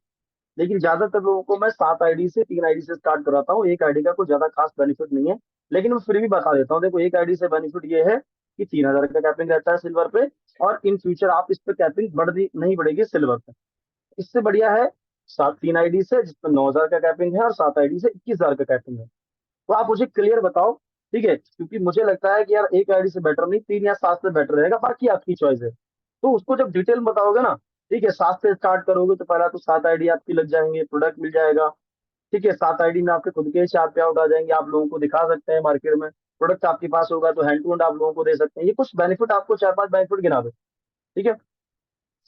Speaker 1: लेकिन ज्यादातर लोगों को मैं 7 आईडी से 3 आईडी से स्टार्ट कराता हूँ, 1 आईडी का कोई ज्यादा खास बेनिफिट नहीं है। लेकिन मैं फिर भी बता देता हूँ, देखो 1 आईडी से बेनिफिट ये है कि 3,000 का कैपिंग रहता है सिल्वर पे, और इन फ्यूचर आप इस पे कैपिंग बढ़ती नहीं बढ़ेगी सिल्वर पे। इससे बढ़िया है 3 आईडी से जिसमें 9,000 का कैपिंग है, और 7 आईडी से 21,000 का कैपिंग है। तो आप मुझे क्लियर बताओ। ठीक है, क्योंकि मुझे लगता है कि यार 1 आईडी से बेटर नहीं, 3 या 7 से बेटर रहेगा, बाकी आपकी चॉइस है। तो उसको जब डिटेल में बताओगे ना, ठीक है, 7 से स्टार्ट करोगे तो पहला तो 7 आईडी आपकी लग जाएंगे, प्रोडक्ट मिल जाएगा। ठीक है, 7 आईडी में आपके खुद के 4 पे आउट आ जाएंगे, आप लोगों को दिखा सकते हैं मार्केट में। प्रोडक्ट आपके पास होगा तो हैंड टू हैंड आप लोगों को दे सकते हैं। ये कुछ बेनिफिट, आपको 4-5 बेनिफिट गिना दो। ठीक है,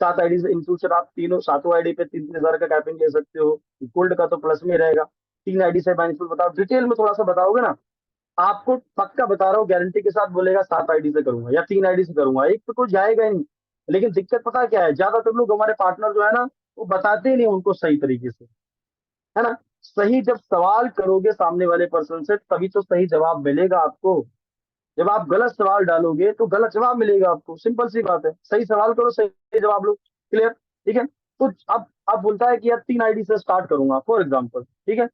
Speaker 1: 7 आईडी से इन फ्यूचर आप तीनों सातों आईडी पे 3-3 हजार का कैपिंग ले सकते हो। गोल्ड का तो प्लस में रहेगा। 3 आईडी से बेनिफिट बताओ, डिटेल में थोड़ा सा बताओगे ना, आपको पक्का बता रहा हूँ गारंटी के साथ, बोलेगा 7 आईडी से करूंगा या 3 आईडी से करूंगा, एक पे कोई जाएगा ही नहीं। लेकिन दिक्कत पता क्या है, ज्यादातर लोग हमारे पार्टनर जो है ना, वो बताते ही नहीं उनको सही तरीके से, है ना। सही जब सवाल करोगे सामने वाले पर्सन से तभी तो सही जवाब मिलेगा आपको। जब आप गलत सवाल डालोगे तो गलत जवाब मिलेगा आपको, सिंपल सी बात है। सही सवाल करो, सही जवाब लो, क्लियर। ठीक है, तो अब बोलता है कि यार 3 आईडी से स्टार्ट करूंगा फॉर एग्जाम्पल। ठीक है,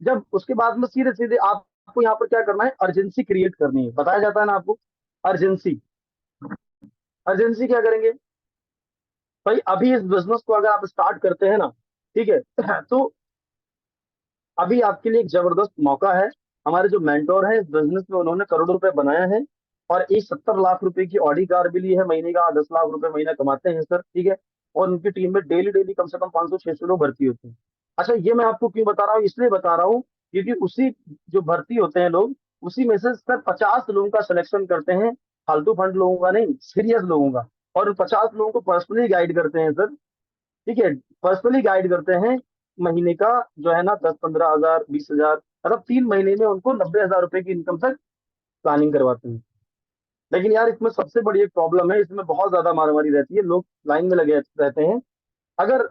Speaker 1: जब उसके बाद में सीधे सीधे आपको यहाँ पर क्या करना है, अर्जेंसी क्रिएट करनी है, बताया जाता है ना आपको, अर्जेंसी। अर्जेंसी क्या करेंगे भाई, अभी इस बिजनेस को अगर आप स्टार्ट करते हैं ना, ठीक है, तो अभी आपके लिए एक जबरदस्त मौका है। हमारे जो मेंटोर हैं इस बिजनेस में, उन्होंने करोड़ों रुपए बनाए हैं, और एक 70 लाख रुपए की ऑडी कार भी ली है, महीने का 10 लाख रुपए महीना कमाते हैं सर। ठीक है, और उनकी टीम में डेली डेली कम से कम 500-600 लोग भर्ती होते हैं। अच्छा, ये मैं आपको क्यों बता रहा हूँ, इसलिए बता रहा हूँ क्योंकि उसी जो भर्ती होते हैं लोग, उसी में से सर 50 लोगों का सिलेक्शन करते हैं, फालतू फंड लोगों का नहीं, सीरियस लोगों का। और उन 50 लोगों को पर्सनली गाइड करते हैं सर। ठीक है, पर्सनली गाइड करते हैं। महीने का जो है ना 10-15 हजार 20 हजार, मतलब 3 महीने में उनको 90 हजार रुपए की इनकम तक प्लानिंग करवाते हैं। लेकिन यार इसमें सबसे बड़ी एक प्रॉब्लम है, इसमें बहुत ज्यादा मारामारी रहती है, लोग लाइन में लगे रहते हैं। अगर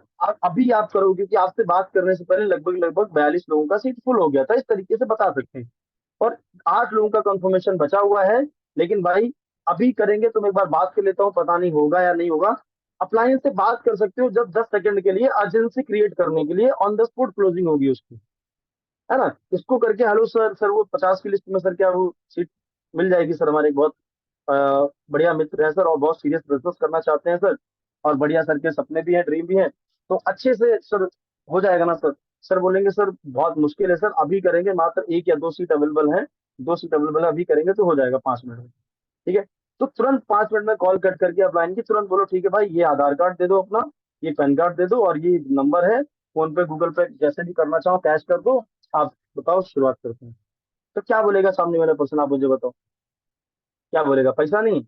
Speaker 1: अभी आप करोगे, क्योंकि आपसे बात करने से पहले लगभग लगभग 42 लोगों का सीट फुल हो गया था, इस तरीके से बता सकते हैं। और 8 लोगों का कंफर्मेशन बचा हुआ है। लेकिन भाई अभी करेंगे तो मैं एक बार बात कर लेता हूँ, पता नहीं होगा या नहीं होगा। अप्लायंस से बात कर सकते हो जब 10 सेकंड के लिए अर्जेंसी क्रिएट करने के लिए ऑन द स्पॉट क्लोजिंग होगी उसकी, है ना। इसको करके हेलो सर, सर वो 50 की लिस्ट में सर क्या वो सीट मिल जाएगी सर, हमारे एक बहुत अ, बढ़िया मित्र है सर और बहुत सीरियस बिजनेस करना चाहते हैं सर, और बढ़िया सर के सपने भी हैं, ड्रीम भी हैं, तो अच्छे से सर हो जाएगा ना सर। सर बोलेंगे सर बहुत मुश्किल है सर, अभी करेंगे, मात्र 1 या 2 सीट अवेलेबल है, 2 सीट अवेलेबल है, अभी करेंगे तो हो जाएगा 5 मिनट में। ठीक है, तो तुरंत 5 मिनट में कॉल कट करके आप लाइन की तुरंत बोलो ठीक है भाई, ये आधार कार्ड दे दो अपना, ये पैन कार्ड दे दो, और ये नंबर है, फोन पे गूगल पे जैसे भी करना चाहो कैश कर दो, आप बताओ शुरुआत करते हैं। तो क्या बोलेगा सामने वाला पर्सन, आप मुझे बताओ, क्या बोलेगा? पैसा नहीं?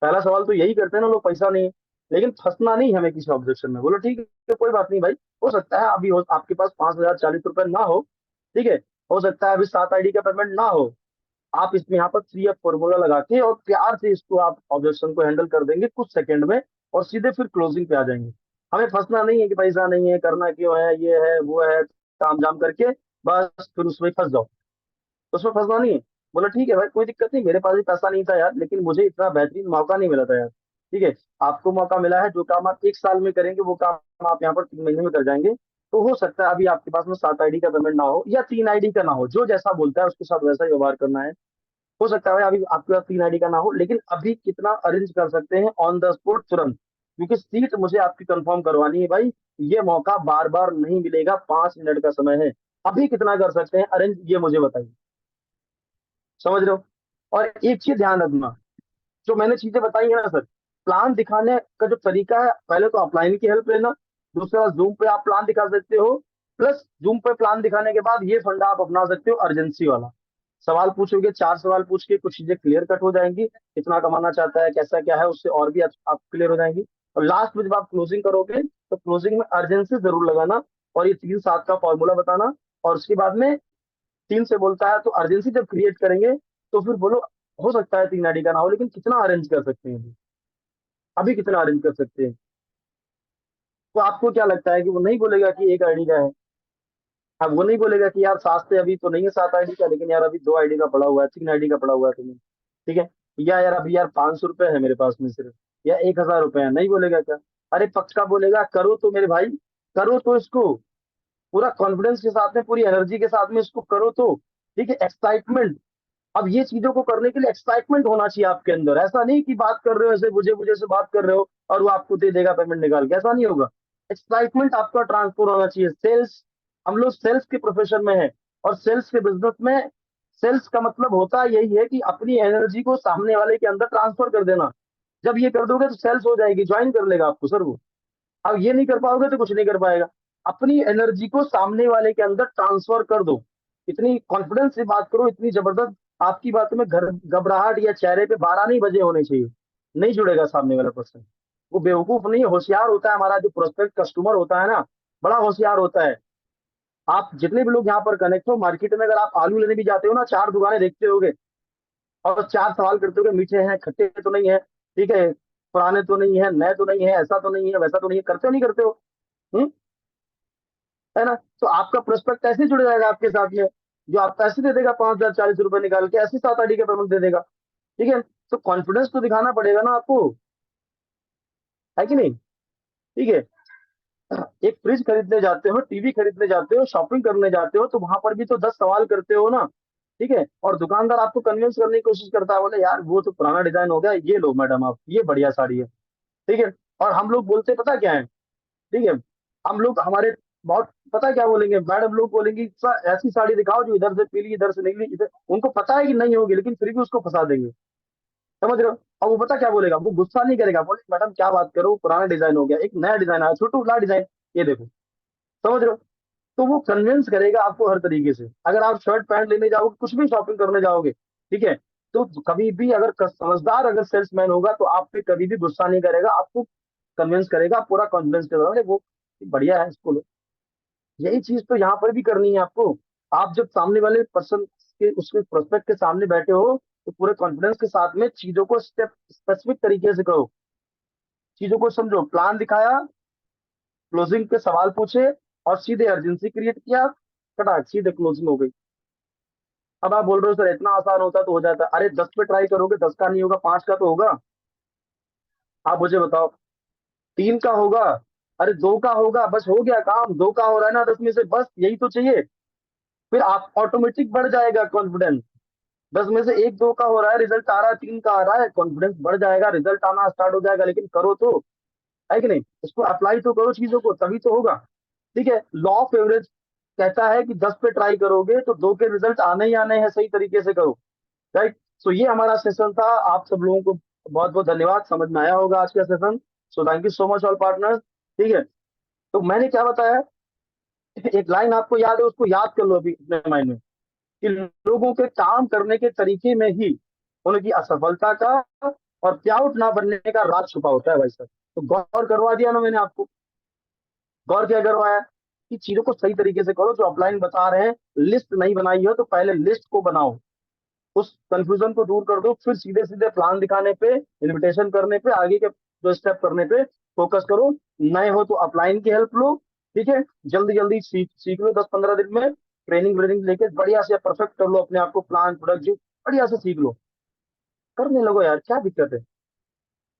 Speaker 1: पहला सवाल तो यही करते हैं ना लोग, पैसा नहीं है। लेकिन फंसना नहीं हमें किसी ऑब्जेक्शन में, बोलो ठीक है कोई बात नहीं भाई, हो सकता है अभी हो आपके पास 5,040 रुपए ना हो। ठीक है, हो सकता है अभी 7 आईडी का पेमेंट ना हो। आप इसमें यहाँ पर 3F फॉर्मूला लगा के और प्यार से इसको आप ऑब्जेक्शन को हैंडल कर देंगे कुछ सेकंड में, और सीधे फिर क्लोजिंग पे आ जाएंगे। हमें फंसना नहीं है कि पैसा नहीं है, करना क्यों है, ये है वो है, काम जाम करके बस फिर उसमें फंस जाओ, उसमें फंसना नहीं है। बोला ठीक है भाई कोई दिक्कत नहीं, मेरे पास भी पैसा नहीं था यार, लेकिन मुझे इतना बेहतरीन मौका नहीं मिला था यार। ठीक है, आपको मौका मिला है, जो काम आप 1 साल में करेंगे वो काम आप यहाँ पर 3 महीने में कर जाएंगे। तो हो सकता है अभी आपके पास में 7 आईडी का पेमेंट ना हो या 3 आईडी का ना हो, जो जैसा बोलता है उसके साथ वैसा ही व्यवहार करना है। हो सकता है भाई अभी आपके पास 3 आईडी का ना हो, लेकिन अभी कितना अरेंज कर सकते हैं ऑन द स्पॉट तुरंत, क्योंकि सीट मुझे आपकी कंफर्म करवानी है भाई। ये मौका बार बार नहीं मिलेगा, 5 मिनट का समय है। अभी कितना कर सकते हैं अरेंज, ये मुझे बताइए। समझ रहे हो? और एक चीज ध्यान रखना, जो मैंने चीजें बताई है ना सर, प्लान दिखाने का जो तरीका है, पहले तो ऑफलाइन की हेल्प लेना, दूसरा जूम पे आप प्लान दिखा सकते हो, प्लस जूम पे प्लान दिखाने के बाद ये फंडा आप अपना सकते हो अर्जेंसी वाला। सवाल पूछोगे, 4 सवाल पूछ के कुछ चीजें क्लियर कट हो जाएंगी, कितना कमाना चाहता है कैसा क्या है, उससे और भी आप क्लियर हो जाएंगी। और लास्ट में जब आप क्लोजिंग करोगे तो क्लोजिंग में अर्जेंसी जरूर लगाना, और ये 3-7 का फॉर्मूला बताना। और उसके बाद में 3 से बोलता है तो अर्जेंसी जब क्रिएट करेंगे तो फिर बोलो हो सकता है 3 आईडी का ना हो, लेकिन कितना अरेंज कर सकते हैं अभी, अभी कितना अरेंज कर सकते हैं। तो आपको क्या लगता है कि वो नहीं बोलेगा कि 1 आईडी का है? अब वो नहीं बोलेगा कि यार सात से अभी तो नहीं है 7 आईडी का, लेकिन यार अभी 2 आईडी का पड़ा हुआ है, 3 आईडी का पड़ा हुआ है तुम्हें। ठीक है, या यार अभी यार 500 रुपए है मेरे पास में सिर्फ, या 1,000 रुपए है, नहीं बोलेगा क्या? अरे पक्का बोलेगा, करो तो मेरे भाई, करो तो इसको पूरा कॉन्फिडेंस के साथ में, पूरी एनर्जी के साथ में इसको करो तो। ठीक है, एक्साइटमेंट। अब ये चीजों को करने के लिए एक्साइटमेंट होना चाहिए आपके अंदर, ऐसा नहीं कि बात कर रहे हो ऐसे बुझे बुझे से बात कर रहे हो और वो आपको दे देगा पेमेंट निकाल के, ऐसा नहीं होगा। एक्साइटमेंट आपका ट्रांसफर होना चाहिए। सेल्स, हम लोग सेल्स के प्रोफेशन में है, और सेल्स के बिजनेस में सेल्स का मतलब होता यही है कि अपनी एनर्जी को सामने वाले के अंदर ट्रांसफर कर देना। जब ये कर दोगे तो सेल्स हो जाएगी, ज्वाइन कर लेगा आपको सर वो। अब ये नहीं कर पाओगे तो कुछ नहीं कर पाएगा। अपनी एनर्जी को सामने वाले के अंदर ट्रांसफर कर दो, इतनी कॉन्फिडेंस से बात करो, इतनी जबरदस्त आपकी बातों में घर घबराहट या चेहरे पे 12 नहीं बजे होने चाहिए, नहीं जुड़ेगा सामने वाला पर्सन। वो बेवकूफ नहीं, होशियार होता है हमारा जो प्रोस्पेक्ट कस्टमर होता है ना, बड़ा होशियार होता है। आप जितने भी लोग यहाँ पर कनेक्ट हो मार्केट में, अगर आप आलू लेने भी जाते हो ना, 4 दुकानें देखते होगे और 4 सवाल करते होगे, मीठे हैं, खट्टे तो नहीं है, ठीक है, पुराने तो नहीं है, नए तो नहीं है, ऐसा तो नहीं है, वैसा तो नहीं है, करते हो नहीं करते हो? हम्म, है ना। तो आपका प्रोस्पेक्ट ऐसे ही जुड़ जाएगा आपके साथ में, जो आप पैसे दे देगा 5,040 रुपए निकाल के, ऐसे 7 आईडी का पेमेंट दे देगा। ठीक है, तो कॉन्फिडेंस तो दिखाना पड़ेगा ना आपको, है कि नहीं? ठीक है, एक फ्रिज खरीदने जाते हो, टीवी खरीदने जाते हो, शॉपिंग करने जाते हो, तो वहां पर भी तो 10 सवाल करते हो ना। ठीक है, और दुकानदार आपको कन्विंस करने की कोशिश करता है, बोले यार वो तो पुराना डिजाइन हो गया, ये लो मैडम आप, ये बढ़िया साड़ी है। ठीक है, और हम लोग बोलते पता क्या है? ठीक है, हम लोग हमारे बहुत पता क्या बोलेंगे मैडम, लोग बोलेंगे ऐसी साड़ी दिखाओ जो इधर से पीली इधर से निकली इधर", उनको पता है कि नहीं होगी, लेकिन फिर भी उसको फंसा देंगे। समझ रहे हो? और वो पता क्या बोलेगा, वो गुस्सा नहीं करेगा, बोले मैडम क्या बात करो, पुराना डिजाइन हो गया, एक नया डिजाइन आया, छोटू ला डिजाइन, ये देखो। समझ रहे हो? तो वो कन्विंस करेगा आपको हर तरीके से। अगर आप शर्ट पैंट लेने जाओगे, कुछ भी शॉपिंग करने जाओगे, ठीक है, तो कभी भी अगर समझदार अगर सेल्समैन होगा तो आप पे कभी भी गुस्सा नहीं करेगा, आपको कन्विंस करेगा, पूरा कॉन्फिडेंस के दौरान वो बढ़िया है इसको लो। यही चीज तो यहाँ पर भी करनी है आपको। आप जब सामने वाले पर्सन के उसके प्रोस्पेक्ट के सामने बैठे हो, तो पूरे कॉन्फिडेंस के साथ में चीजों को स्टेप स्पेसिफिक तरीके से करो, चीजों को समझो, प्लान दिखाया, क्लोजिंग के सवाल पूछे, और सीधे अर्जेंसी क्रिएट किया, फटाक सीधे क्लोजिंग हो गई। अब आप बोल रहे हो सर इतना आसान होता तो हो जाता, अरे 10 पे ट्राई करोगे, 10 का नहीं होगा, 5 का तो होगा। आप मुझे बताओ, 3 का होगा, अरे 2 का होगा, बस हो गया काम, 2 का हो रहा है ना 10 में से, बस यही तो चाहिए। फिर आप ऑटोमेटिक बढ़ जाएगा कॉन्फिडेंस। 10 में से एक दो का हो रहा है, रिजल्ट आ रहा है, 3 का आ रहा है, कॉन्फिडेंस बढ़ जाएगा, रिजल्ट आना स्टार्ट हो जाएगा। लेकिन करो तो, है कि नहीं, उसको अप्लाई तो करो चीजों को, तभी तो होगा। ठीक है, लॉ ऑफ एवरेज कहता है कि 10 पे ट्राई करोगे तो 2 के रिजल्ट आने ही आने हैं, सही तरीके से करो। राइट। सो ये हमारा सेशन था। आप सब लोगों को बहुत बहुत धन्यवाद, समझ में आया होगा आज का session. So thank you so much all partners. ठीक है, तो मैंने क्या बताया, एक लाइन आपको याद है, उसको याद कर लो अभी अपने माइंड में, कि लोगों के काम करने के तरीके में ही उनकी असफलता का और प्याउट ना बनने का राज छुपा होता है भाई साहब। तो गौर करवा दिया ना मैंने आपको। गौर क्या करवाया कि चीजों को सही तरीके से करो, जो अपलाइन बता रहे हैं। लिस्ट नहीं बनाई हो तो पहले लिस्ट को बनाओ, उस कंफ्यूजन को दूर कर दो, फिर सीधे सीधे प्लान दिखाने पे, इनविटेशन करने पे, आगे के जो स्टेप करने पे फोकस करो। नए हो तो अपलाइन की हेल्प लो। ठीक है, जल्दी जल्दी सीख सीख लो, 10-15 दिन में ट्रेनिंग व्रेनिंग लेके बढ़िया से परफेक्ट कर लो अपने आप को, प्लान प्रोडक्ट जो बढ़िया से सीख लो, करने लगो यार, क्या दिक्कत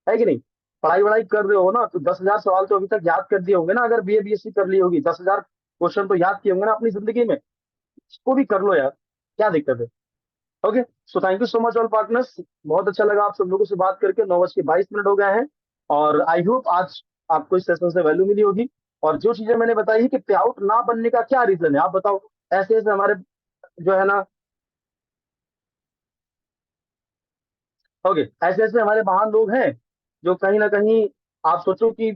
Speaker 1: है कि नहीं। पढ़ाई वढ़ाई कर रहे हो ना, तो 10,000 सवाल तो अभी तक याद कर दिए होंगे ना, अगर बीए बीएससी कर ली होगी, 10,000 क्वेश्चन तो याद किए होंगे ना अपनी जिंदगी में, इसको भी कर लो यार, क्या दिक्कत है। Okay, so thank you so much all partners. बहुत अच्छा लगा आप सब लोगों से बात करके, 9:22 हो गए हैं। और आई होप आज आपको इस सेशन से वैल्यू मिली होगी। और जो चीजें मैंने बताई है कि पे आउट ना बनने का क्या रीजन है, आप बताओ। ऐसे ऐसे हमारे जो है ना, ओके, ऐसे ऐसे हमारे महान लोग हैं जो कहीं ना कहीं, आप सोचो कि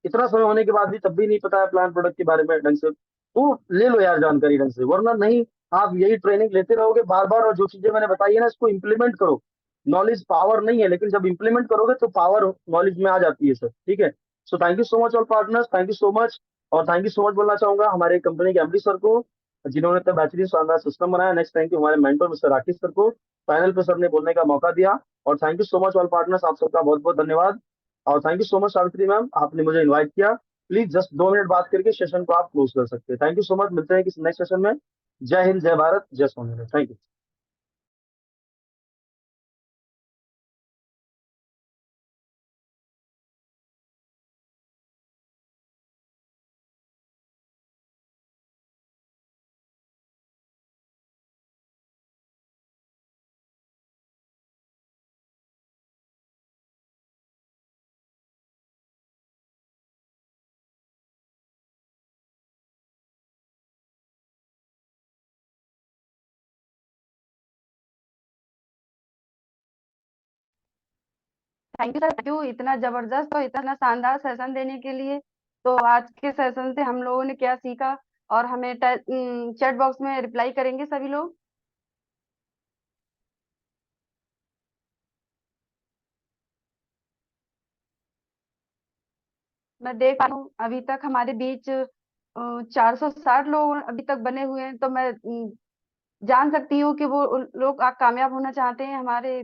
Speaker 1: इतना समय होने के बाद भी तब भी नहीं पता है प्लान प्रोडक्ट के बारे में ढंग से, तो ले लो यार जानकारी ढंग से, वरना नहीं। आप यही ट्रेनिंग लेते रहोगे बार बार, और जो चीजें मैंने बताई है ना, इसको इम्प्लीमेंट करो। नॉलेज पावर नहीं है, लेकिन जब इम्प्लीमेंट करोगे तो पावर नॉलेज में आ जाती है सर। ठीक है, so thank you so much all partners, thank you so much. और थैंक यू सो मच बोलना चाहूंगा हमारे कंपनी के एमडी सर को, जिन्होंने इतना बेहतरीन शानदार सिस्टम बनाया। नेक्स्ट थैंक यू हमारे मेंटर मिस्टर राकेश सर को, पैनल पे सर ने बोलने का मौका दिया। और thank you so much all partners, आप सबका बहुत बहुत धन्यवाद। और thank you so much Savitri ma'am, आपने मुझे इन्वाइट किया। प्लीज जस्ट 2 मिनट बात करके सेशन को आप क्लोज कर सकते हैं। थैंक यू सो मच, मिलते हैं किसी नेक्स्ट सेशन में। जय हिंद, जय भारत, जय सोने, thank you.
Speaker 4: Thank you sir, thank you इतना जबरदस्त और इतना शानदार सेशन देने के लिए। तो आज के सेशन से हम लोगों ने क्या सीखा, और हमें चैट बॉक्स में रिप्लाई करेंगे सभी लोग। मैं देख रही हूँ अभी तक हमारे बीच 460 लोग अभी तक बने हुए हैं। तो मैं जान सकती हूँ कि वो लोग कामयाब होना चाहते हैं हमारे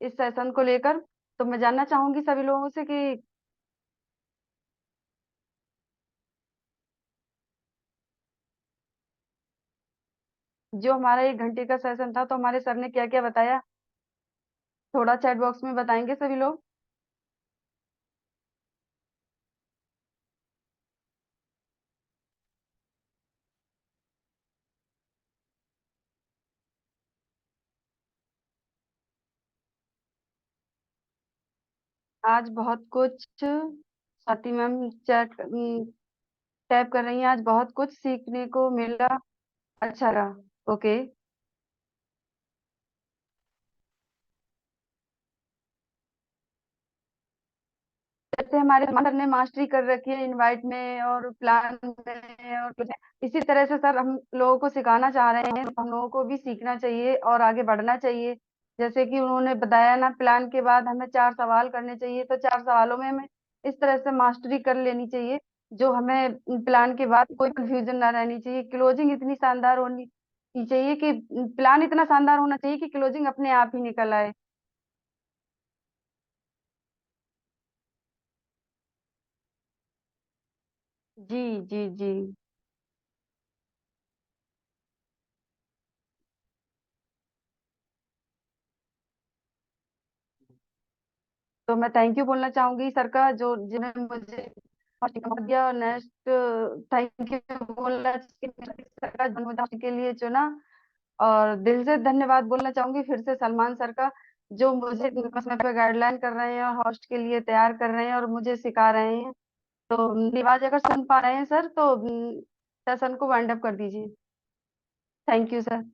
Speaker 4: इस सेशन को लेकर। तो मैं जानना चाहूंगी सभी लोगों से कि जो हमारा 1 घंटे का सेशन था, तो हमारे सर ने क्या क्या बताया, थोड़ा चैट बॉक्स में बताएंगे सभी लोग। आज बहुत कुछ, स्वाति मैम चैट टैप कर रही हैं, आज बहुत कुछ सीखने को मिला, अच्छा रहा। ओके। जैसे हमारे सर ने मास्टरी कर रखी है इनवाइट में और प्लान में और कुछ, इसी तरह से सर हम लोगों को सिखाना चाह रहे हैं, हम लोगों को भी सीखना चाहिए और आगे बढ़ना चाहिए। जैसे कि उन्होंने बताया ना, प्लान के बाद हमें 4 सवाल करने चाहिए, तो 4 सवालों में हमें इस तरह से मास्टरी कर लेनी चाहिए, जो हमें प्लान के बाद कोई कंफ्यूजन ना रहनी चाहिए। क्लोजिंग इतनी शानदार होनी चाहिए कि प्लान इतना शानदार होना चाहिए कि क्लोजिंग अपने आप ही निकल आए। जी जी जी। तो मैं थैंक यू बोलना चाहूंगी सर का, जो जिन्होंने मुझे hosting का मौका दिया। और नेक्स्ट थैंक यू बोलना चाहूंगी सर का, जो मुझे hosting के लिए चुना। और दिल से धन्यवाद बोलना चाहूंगी फिर से सलमान सर का, जो मुझे इतने समय पे गाइडलाइन कर रहे हैं और होस्ट के लिए तैयार कर रहे हैं और मुझे सिखा रहे हैं। तो निवाज अगर सुन पा रहे हैं सर, तो सेशन को वाइंड अप कर दीजिए। Thank you sir.